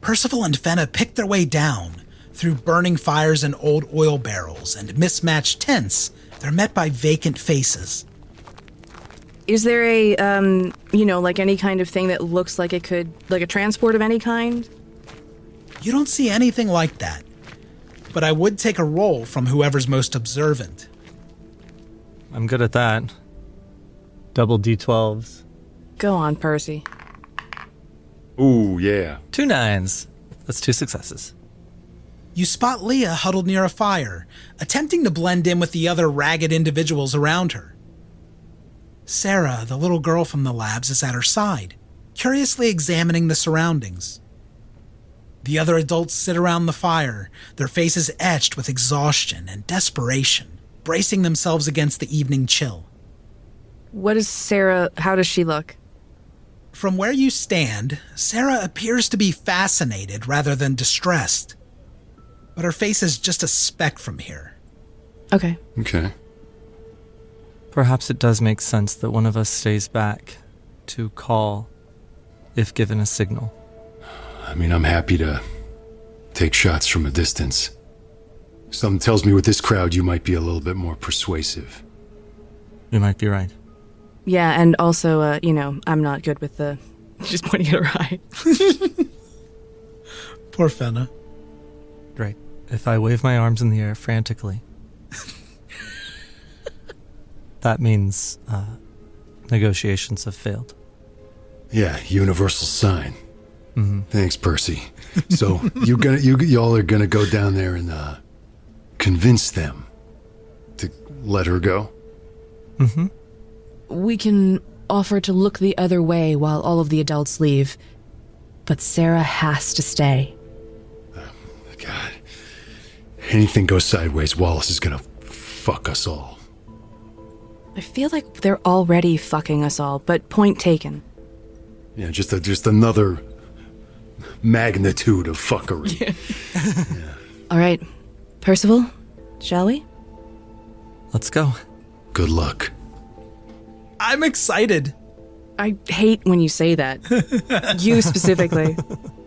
Percival and Fenna picked their way down. Through burning fires and old oil barrels and mismatched tents, they're met by vacant faces. Is there a, like any kind of thing that looks like it could, like a transport of any kind? You don't see anything like that, but I would take a roll from whoever's most observant. I'm good at that. Double D12s. Go on, Percy. Ooh, yeah. 2 9s. That's 2 successes. You spot Leah huddled near a fire, attempting to blend in with the other ragged individuals around her. Sarah, the little girl from the labs, is at her side, curiously examining the surroundings. The other adults sit around the fire, their faces etched with exhaustion and desperation, bracing themselves against the evening chill. How does she look? From where you stand, Sarah appears to be fascinated rather than distressed. But her face is just a speck from here. Okay. Perhaps it does make sense that one of us stays back to call if given a signal. I mean, I'm happy to take shots from a distance. Something tells me with this crowd you might be a little bit more persuasive. You might be right. Yeah, and also, I'm not good with the just pointing at her eye. Poor Fenna. Great. If I wave my arms in the air frantically, that means negotiations have failed. Yeah, universal sign. Mm-hmm. Thanks, Percy. So y'all are gonna go down there and convince them to let her go? Mm-hmm. We can offer to look the other way while all of the adults leave, but Sarah has to stay. God. Anything goes sideways, Wallace is gonna fuck us all. I feel like they're already fucking us all, but point taken. Yeah, just another magnitude of fuckery. Yeah. All right, Percival, shall we? Let's go. Good luck. I'm excited. I hate when you say that. You specifically.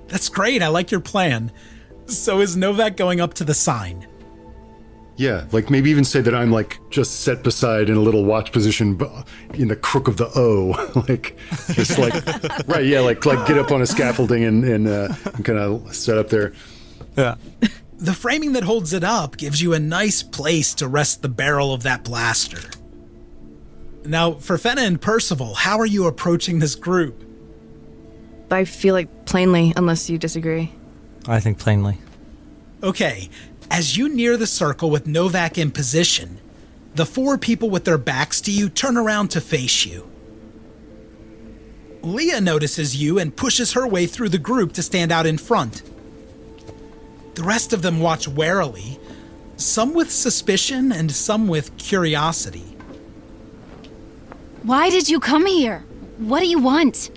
That's great. I like your plan. So is Novak going up to the sign? Yeah, like maybe even say that I'm like just set beside in a little watch position in the crook of the O. Like, just like, right, yeah, like get up on a scaffolding and kind of set up there. Yeah. The framing that holds it up gives you a nice place to rest the barrel of that blaster. Now, for Fenna and Percival, how are you approaching this group? I feel like plainly, unless you disagree. I think plainly. Okay, as you near the circle with Novak in position, the 4 people with their backs to you turn around to face you. Leah notices you and pushes her way through the group to stand out in front. The rest of them watch warily, some with suspicion and some with curiosity. Why did you come here? What do you want?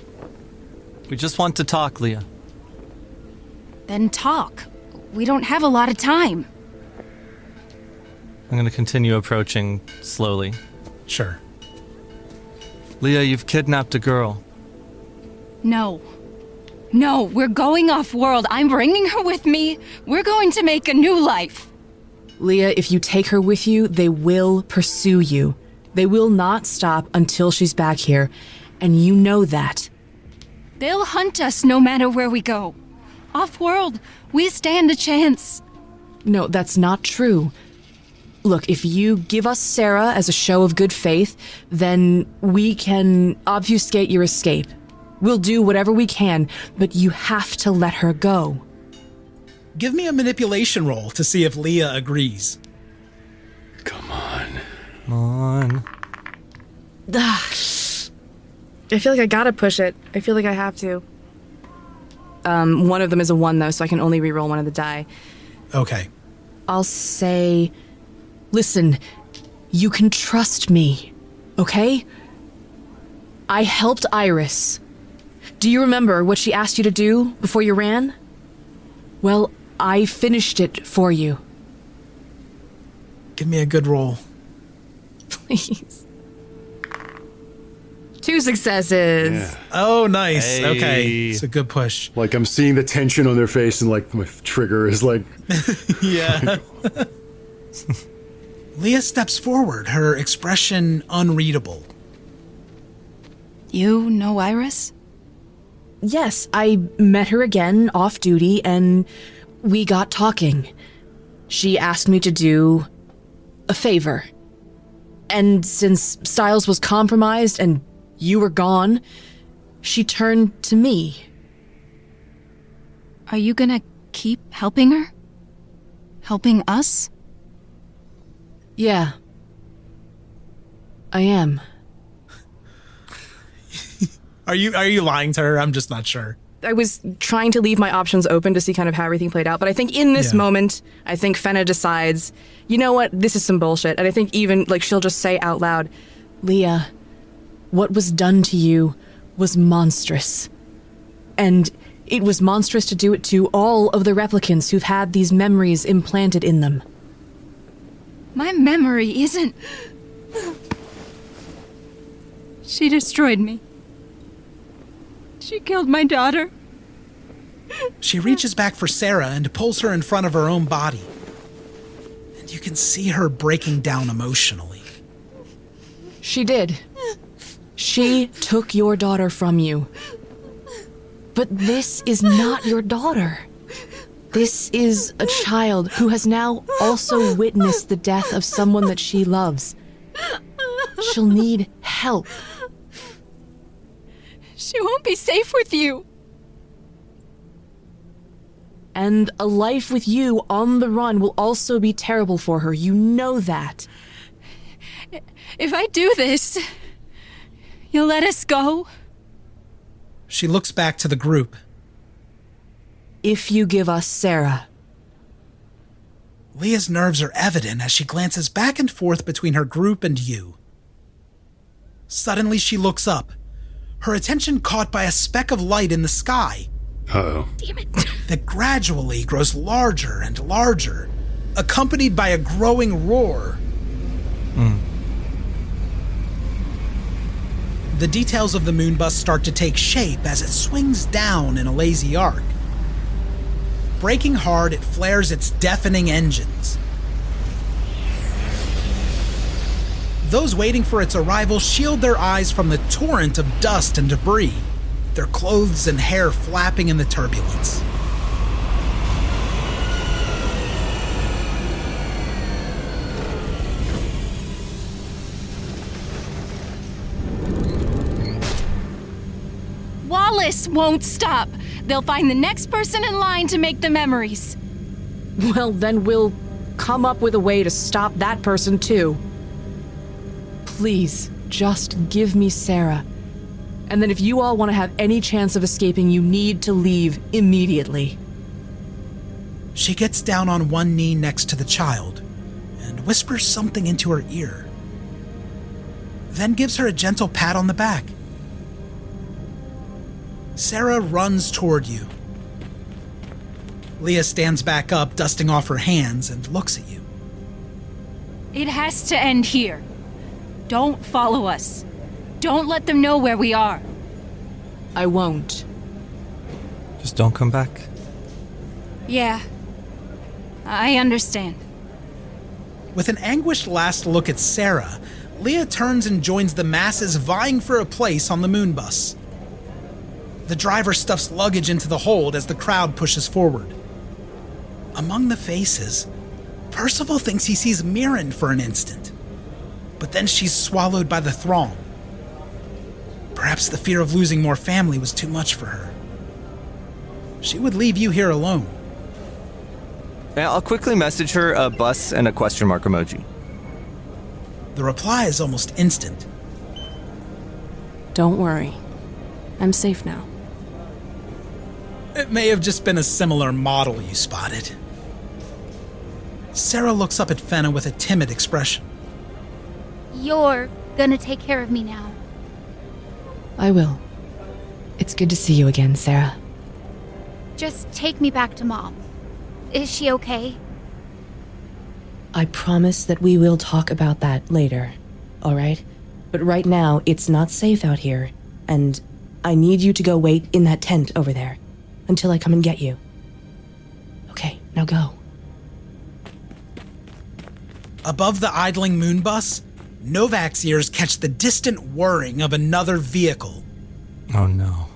We just want to talk, Leah. Then talk. We don't have a lot of time. I'm going to continue approaching slowly. Sure. Leah, you've kidnapped a girl. No. No, we're going off-world. I'm bringing her with me. We're going to make a new life. Leah, if you take her with you, they will pursue you. They will not stop until she's back here, and you know that. They'll hunt us no matter where we go. Off-world, we stand a chance. No, that's not true. Look, if you give us Sarah as a show of good faith, then we can obfuscate your escape. We'll do whatever we can, but you have to let her go. Give me a manipulation roll to see if Leah agrees. Come on. Come on. I feel like I gotta push it. I feel like I have to. One of them is a 1, though, so I can only reroll one of the die. Okay. I'll say, listen, you can trust me, okay? I helped Iris. Do you remember what she asked you to do before you ran? Well, I finished it for you. Give me a good roll. Please. 2 successes. Yeah. Oh, nice. Hey. Okay. It's a good push. Like, I'm seeing the tension on their face, and like my trigger is like... Yeah. Leah steps forward, her expression unreadable. You know Iris? Yes, I met her again off duty, and we got talking. She asked me to do a favor. And since Styles was compromised and you were gone, she turned to me. Are you gonna keep helping her? Helping us? Yeah. I am. Are you lying to her? I'm just not sure. I was trying to leave my options open to see kind of how everything played out, but I think in this moment, I think Fenna decides, you know what, this is some bullshit. And I think even, like, she'll just say out loud, Leah, what was done to you was monstrous. And it was monstrous to do it to all of the replicants who've had these memories implanted in them. My memory isn't... She destroyed me. She killed my daughter. She reaches back for Sarah and pulls her in front of her own body. And you can see her breaking down emotionally. She did. She took your daughter from you. But this is not your daughter. This is a child who has now also witnessed the death of someone that she loves. She'll need help. She won't be safe with you. And a life with you on the run will also be terrible for her. You know that. If I do this, you'll let us go? She looks back to the group. If you give us Sarah. Leah's nerves are evident as she glances back and forth between her group and you. Suddenly she looks up, her attention caught by a speck of light in the sky. Uh-oh. damn it. That gradually grows larger and larger, accompanied by a growing roar. The details of the moonbus start to take shape as it swings down in a lazy arc. Braking hard, it flares its deafening engines. Those waiting for its arrival shield their eyes from the torrent of dust and debris, their clothes and hair flapping in the turbulence. Wallace won't stop. They'll find the next person in line to make the memories. Well, then we'll come up with a way to stop that person too. Please, just give me Sarah. And then if you all want to have any chance of escaping, you need to leave immediately. She gets down on one knee next to the child and whispers something into her ear, then gives her a gentle pat on the back. Sarah runs toward you. Leah stands back up, dusting off her hands, and looks at you. It has to end here. Don't follow us. Don't let them know where we are. I won't. Just don't come back. Yeah. I understand. With an anguished last look at Sarah, Leah turns and joins the masses vying for a place on the moon bus. The driver stuffs luggage into the hold as the crowd pushes forward. Among the faces, Percival thinks he sees Mirren for an instant, but then she's swallowed by the throng. Perhaps the fear of losing more family was too much for her. She would leave you here alone. I'll quickly message her a bus and a question mark emoji. The reply is almost instant. Don't worry. I'm safe now. It may have just been a similar model you spotted. Sarah looks up at Fenna with a timid expression. You're gonna take care of me now. I will. It's good to see you again, Sarah. Just take me back to Mom. Is she okay? I promise that we will talk about that later, all right? But right now, it's not safe out here, and I need you to go wait in that tent over there until I come and get you. Okay, now go. Above the idling moon bus, Novak's ears catch the distant whirring of another vehicle. Oh no.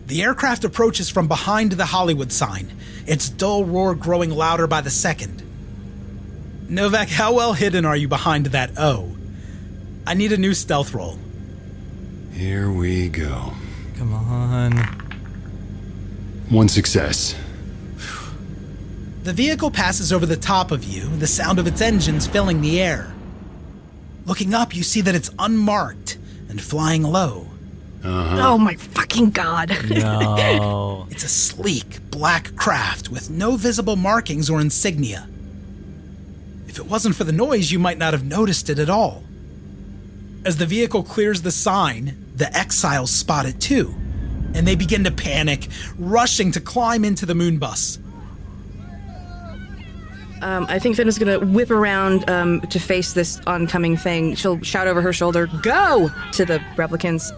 The aircraft approaches from behind the Hollywood sign, its dull roar growing louder by the second. Novak, how well hidden are you behind that O? I need a new stealth roll. Here we go. Come on. 1 success. The vehicle passes over the top of you, the sound of its engines filling the air. Looking up, you see that it's unmarked and flying low. Oh my fucking god. No. It's a sleek, black craft with no visible markings or insignia. If it wasn't for the noise, you might not have noticed it at all. As the vehicle clears the sign, the exiles spot it too, and they begin to panic, rushing to climb into the moon bus. I think Fenna's gonna whip around to face this oncoming thing. She'll shout over her shoulder, "Go!" to the replicants.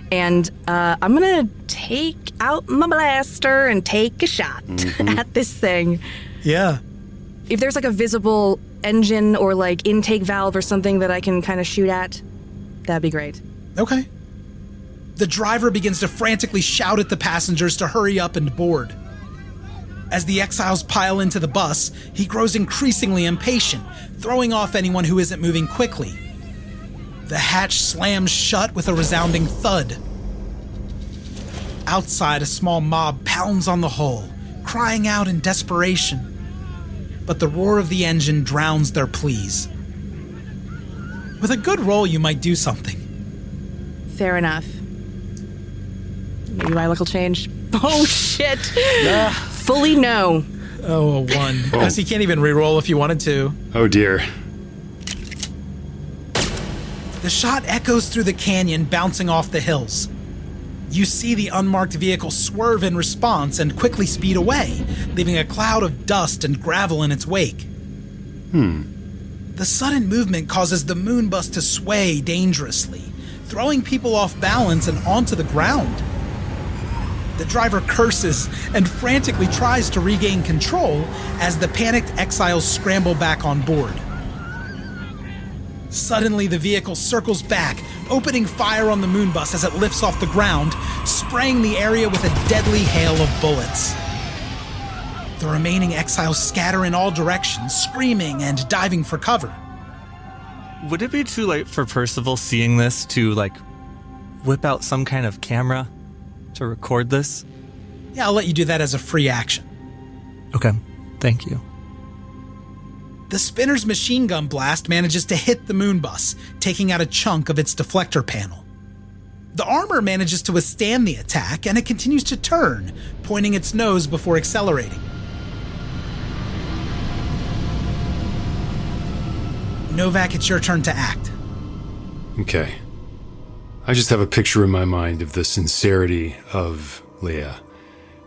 And I'm gonna take out my blaster and take a shot at this thing. Yeah. If there's like a visible engine or like intake valve or something that I can kind of shoot at, that'd be great. Okay. The driver begins to frantically shout at the passengers to hurry up and board. As the exiles pile into the bus, he grows increasingly impatient, throwing off anyone who isn't moving quickly. The hatch slams shut with a resounding thud. Outside, a small mob pounds on the hull, crying out in desperation. But the roar of the engine drowns their pleas. With a good roll, you might do something. Fair enough. Maybe my luck will change. Oh shit! Fully no. Oh, a 1. Oh. So you can't even re-roll if you wanted to. Oh dear. The shot echoes through the canyon, bouncing off the hills. You see the unmarked vehicle swerve in response and quickly speed away, leaving a cloud of dust and gravel in its wake. The sudden movement causes the moon bus to sway dangerously, throwing people off balance and onto the ground. The driver curses and frantically tries to regain control as the panicked exiles scramble back on board. Suddenly, the vehicle circles back, opening fire on the moon bus as it lifts off the ground, spraying the area with a deadly hail of bullets. The remaining exiles scatter in all directions, screaming and diving for cover. Would it be too late for Percival, seeing this, to, whip out some kind of camera to record this? Yeah, I'll let you do that as a free action. Okay, thank you. The spinner's machine gun blast manages to hit the moon bus, taking out a chunk of its deflector panel. The armor manages to withstand the attack, and it continues to turn, pointing its nose before accelerating. Novak, it's your turn to act. Okay. I just have a picture in my mind of the sincerity of Leah,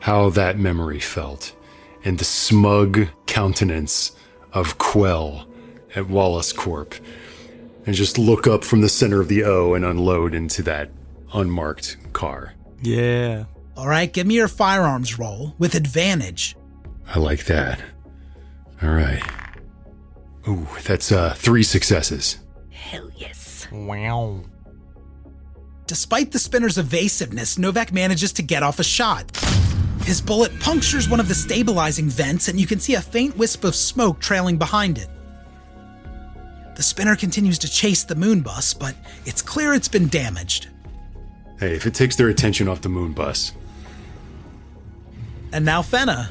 how that memory felt, and the smug countenance of Quell at Wallace Corp. And just look up from the center of the O and unload into that unmarked car. Yeah. All right, give me your firearms roll with advantage. I like that. All right. Ooh, that's 3 successes. Hell yes. Wow. Despite the spinner's evasiveness, Novak manages to get off a shot. His bullet punctures one of the stabilizing vents, and you can see a faint wisp of smoke trailing behind it. The spinner continues to chase the moon bus, but it's clear it's been damaged. Hey, if it takes their attention off the moon bus. And now Fenna.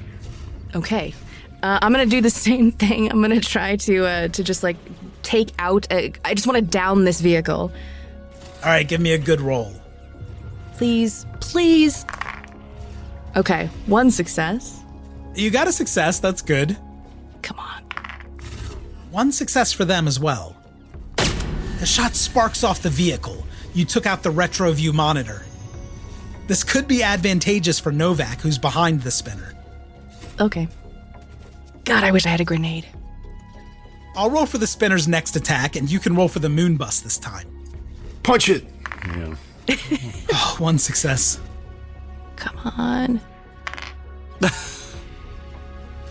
Okay. I'm gonna do the same thing. I'm gonna try to just like take out. I just want to down this vehicle. All right, give me a good roll. Please, please. Okay, 1 success. You got a success, that's good. Come on. 1 success for them as well. The shot sparks off the vehicle. You took out the retro view monitor. This could be advantageous for Novak, who's behind the spinner. Okay. God, I wish I had a grenade. I'll roll for the spinner's next attack, and you can roll for the moon bus this time. Punch it! Yeah. 1 success. Come on.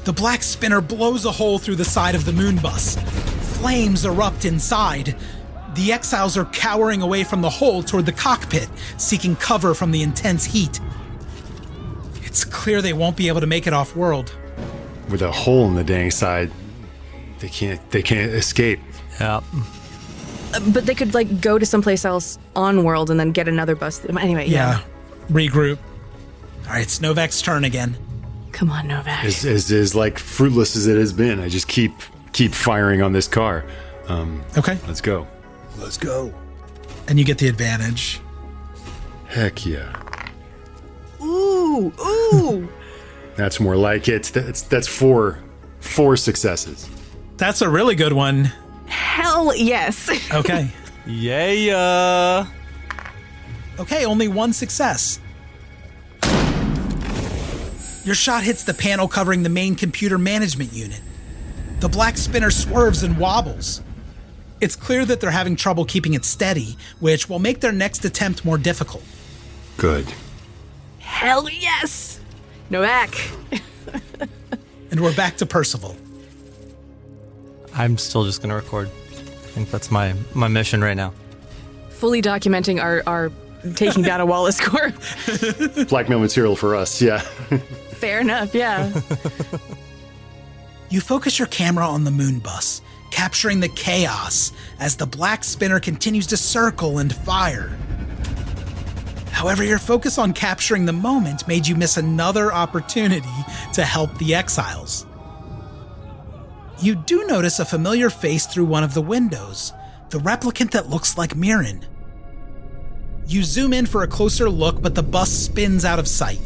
The black spinner blows a hole through the side of the moon bus. Flames erupt inside. The exiles are cowering away from the hole toward the cockpit, seeking cover from the intense heat. It's clear they won't be able to make it off-world. With a hole in the dang side, they can't escape. Yeah. But they could like go to someplace else on world and then get another bus. Anyway, yeah. Regroup. All right, it's Novak's turn again. Come on, Novak. As like fruitless as it has been, I just keep firing on this car. Okay. Let's go. Let's go. And you get the advantage. Heck yeah. Ooh. That's more like it. That's four successes. That's a really good one. Hell yes. Okay. Yeah. Okay, only 1 success. Your shot hits the panel covering the main computer management unit. The black spinner swerves and wobbles. It's clear that they're having trouble keeping it steady, which will make their next attempt more difficult. Good. Hell yes. Novak. And we're back to Percival. I'm still just going to record. I think that's my mission right now. Fully documenting our taking down a Wallace Corp. Blackmail material for us, yeah. Fair enough, yeah. You focus your camera on the moon bus, capturing the chaos as the black spinner continues to circle and fire. However, your focus on capturing the moment made you miss another opportunity to help the exiles. You do notice a familiar face through one of the windows, the replicant that looks like Mirren. You zoom in for a closer look, but the bus spins out of sight.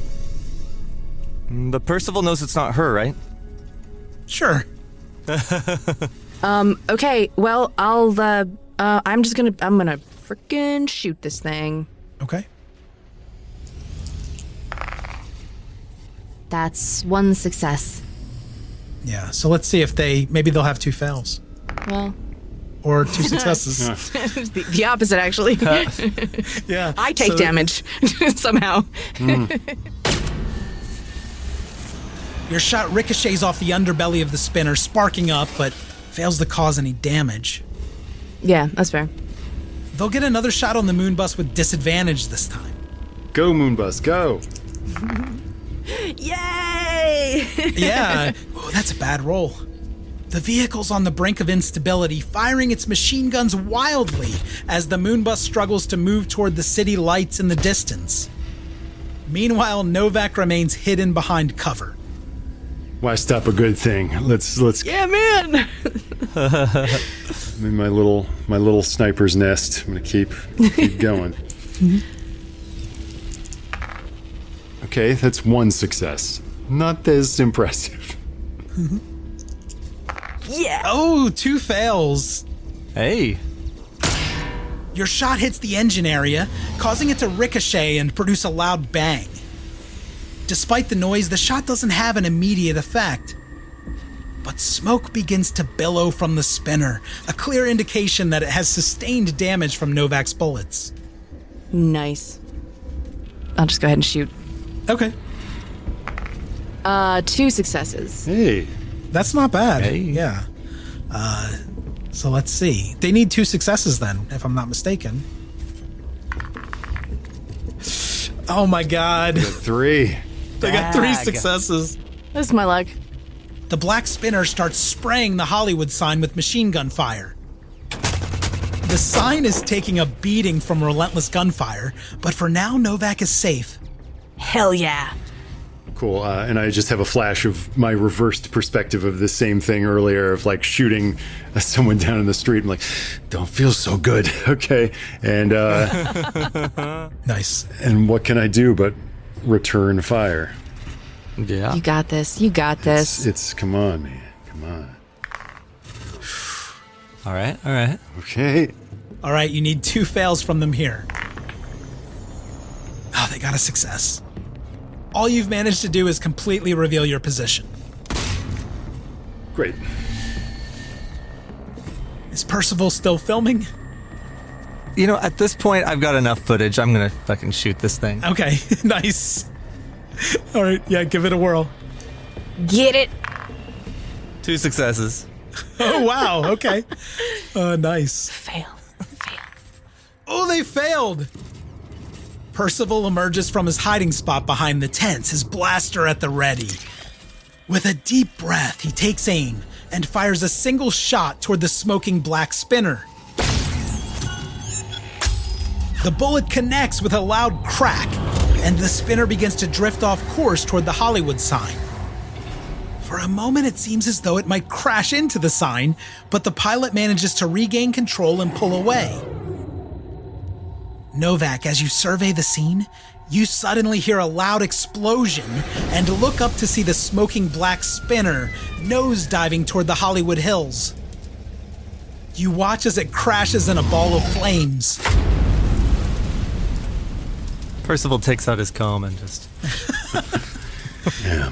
But Percival knows it's not her, right? Sure. Okay, well, I'm gonna frickin' shoot this thing. Okay. That's 1 success. Yeah, so let's see if maybe they'll have 2 fails. Well. Or 2 successes. the opposite, actually. Yeah. I take damage somehow. Your shot ricochets off the underbelly of the spinner, sparking up, but fails to cause any damage. Yeah, that's fair. They'll get another shot on the moon bus with disadvantage this time. Go, Moonbus, go! Yay! Yeah. Oh, that's a bad roll. The vehicle's on the brink of instability, firing its machine guns wildly as the moon bus struggles to move toward the city lights in the distance. Meanwhile, Novak remains hidden behind cover. Why stop a good thing? Let's. Yeah, man. I'm in my little sniper's nest. I'm gonna keep going. Okay, that's 1 success. Not as impressive. Yeah. Oh, 2 fails. Hey. Your shot hits the engine area, causing it to ricochet and produce a loud bang. Despite the noise, the shot doesn't have an immediate effect. But smoke begins to billow from the spinner, a clear indication that it has sustained damage from Novak's bullets. Nice. I'll just go ahead and shoot. Okay. 2 successes. Hey. That's not bad. Hey. Yeah. So let's see. They need 2 successes then, if I'm not mistaken. Oh my god. 3. They got 3 successes. This is my luck. The black spinner starts spraying the Hollywood sign with machine gun fire. The sign is taking a beating from relentless gunfire, but for now, Novak is safe. Hell yeah. Cool. And I just have a flash of my reversed perspective of the same thing earlier of like shooting someone down in the street. I'm like, don't feel so good. Okay. And Nice. And what can I do but return fire? Yeah. You got this. You got this. It's come on, man. Come on. All right. Okay. All right, you need 2 fails from them here. Oh, they got a success. All you've managed to do is completely reveal your position. Great. Is Percival still filming? You know, at this point, I've got enough footage. I'm gonna fucking shoot this thing. Okay, nice. All right, yeah, give it a whirl. Get it. 2 successes. Oh, wow, okay. Nice. Fail. Oh, they failed! Percival emerges from his hiding spot behind the tents, his blaster at the ready. With a deep breath, he takes aim and fires a single shot toward the smoking black spinner. The bullet connects with a loud crack, and the spinner begins to drift off course toward the Hollywood sign. For a moment, it seems as though it might crash into the sign, but the pilot manages to regain control and pull away. Novak, as you survey the scene, you suddenly hear a loud explosion and look up to see the smoking black spinner nose-diving toward the Hollywood Hills. You watch as it crashes in a ball of flames. Percival takes out his comb and just... Yeah.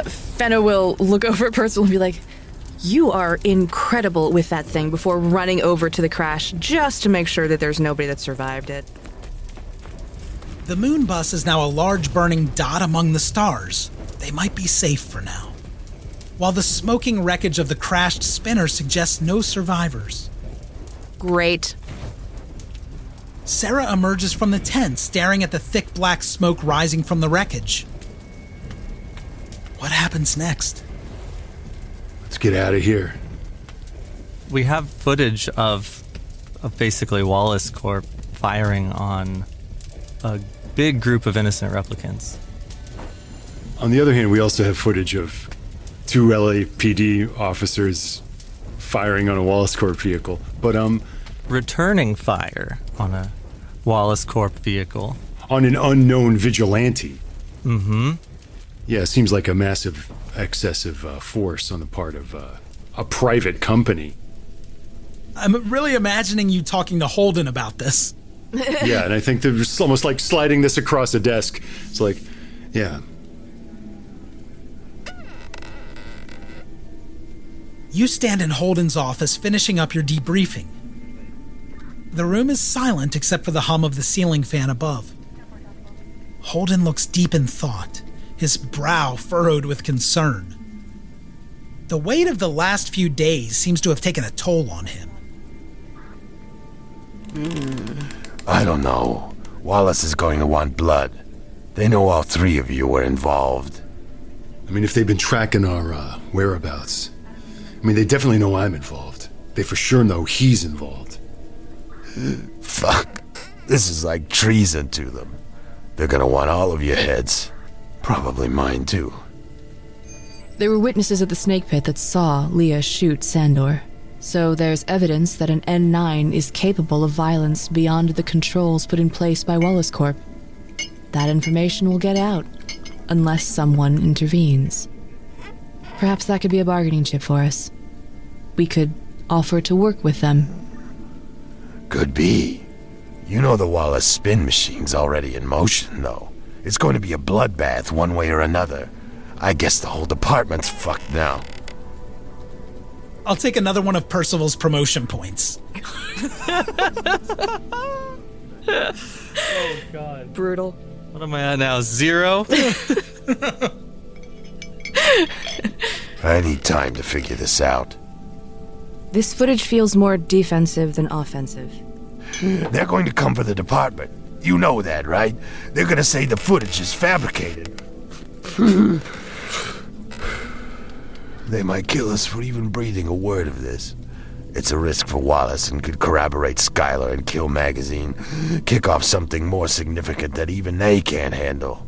Fenna will look over at Percival and be like, you are incredible with that thing, before running over to the crash just to make sure that there's nobody that survived it. The moon bus is now a large burning dot among the stars. They might be safe for now. While the smoking wreckage of the crashed spinner suggests no survivors. Great. Sarah emerges from the tent, staring at the thick black smoke rising from the wreckage. What happens next? Let's get out of here. We have footage of basically Wallace Corp firing on a big group of innocent replicants. On the other hand, we also have footage of 2 LAPD officers firing on a Wallace Corp vehicle. But returning fire on a Wallace Corp vehicle. On an unknown vigilante. Mm-hmm. Yeah, it seems like a massive excessive force on the part of a private company. I'm really imagining you talking to Holden about this. Yeah, and I think they're just almost like sliding this across a desk. It's like, yeah. You stand in Holden's office finishing up your debriefing. The room is silent except for the hum of the ceiling fan above. Holden looks deep in thought, his brow furrowed with concern. The weight of the last few days seems to have taken a toll on him. I don't know. Wallace is going to want blood. They know all 3 of you were involved. I mean, if they've been tracking our whereabouts, I mean, they definitely know I'm involved. They for sure know he's involved. Fuck. This is like treason to them. They're gonna want all of your heads. Probably mine too. There were witnesses at the snake pit that saw Leah shoot Sandor. So there's evidence that an N9 is capable of violence beyond the controls put in place by Wallace Corp. That information will get out, unless someone intervenes. Perhaps that could be a bargaining chip for us. We could offer to work with them. Could be. You know the Wallace spin machine's already in motion, though. It's going to be a bloodbath one way or another. I guess the whole department's fucked now. I'll take another one of Percival's promotion points. Oh, God. Brutal. What am I at now? 0? I need time to figure this out. This footage feels more defensive than offensive. They're going to come for the department. You know that, right? They're going to say the footage is fabricated. They might kill us for even breathing a word of this. It's a risk for Wallace and could corroborate Skylar and Kill Magazine. Kick off something more significant that even they can't handle.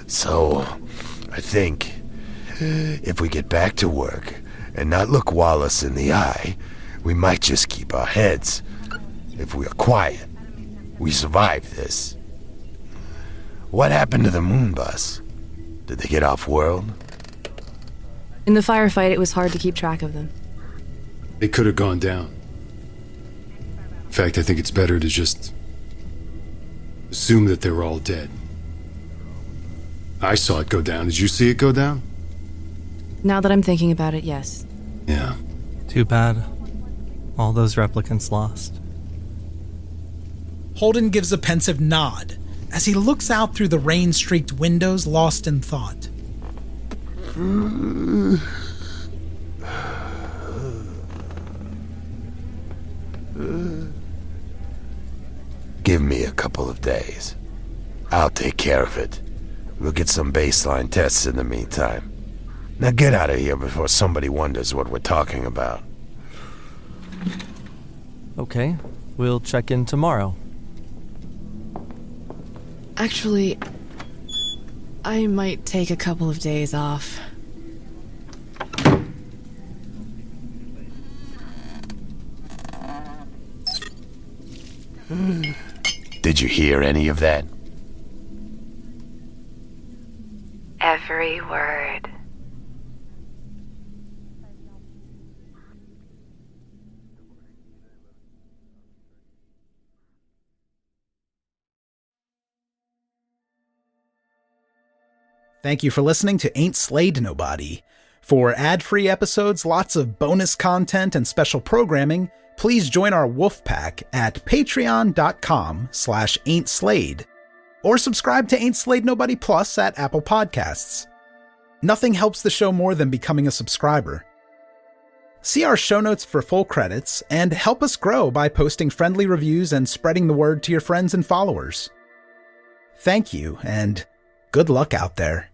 So, I think if we get back to work and not look Wallace in the eye, we might just keep our heads. If we are quiet, we survive this. What happened to the moon bus? Did they get off-world? In the firefight, it was hard to keep track of them. They could have gone down. In fact, I think it's better to just assume that they were all dead. I saw it go down. Did you see it go down? Now that I'm thinking about it, yes. Yeah. Too bad. All those replicants lost. Holden gives a pensive nod as he looks out through the rain-streaked windows, lost in thought. Give me a couple of days. I'll take care of it. We'll get some baseline tests in the meantime. Now get out of here before somebody wonders what we're talking about. Okay, we'll check in tomorrow. Actually, I might take a couple of days off. Did you hear any of that? Every word. Thank you for listening to Ain't Slayed Nobody. For ad-free episodes, lots of bonus content, and special programming, please join our wolf pack at patreon.com/ain'tslayed, or subscribe to Ain't Slayed Nobody Plus at Apple Podcasts. Nothing helps the show more than becoming a subscriber. See our show notes for full credits, and help us grow by posting friendly reviews and spreading the word to your friends and followers. Thank you, and good luck out there.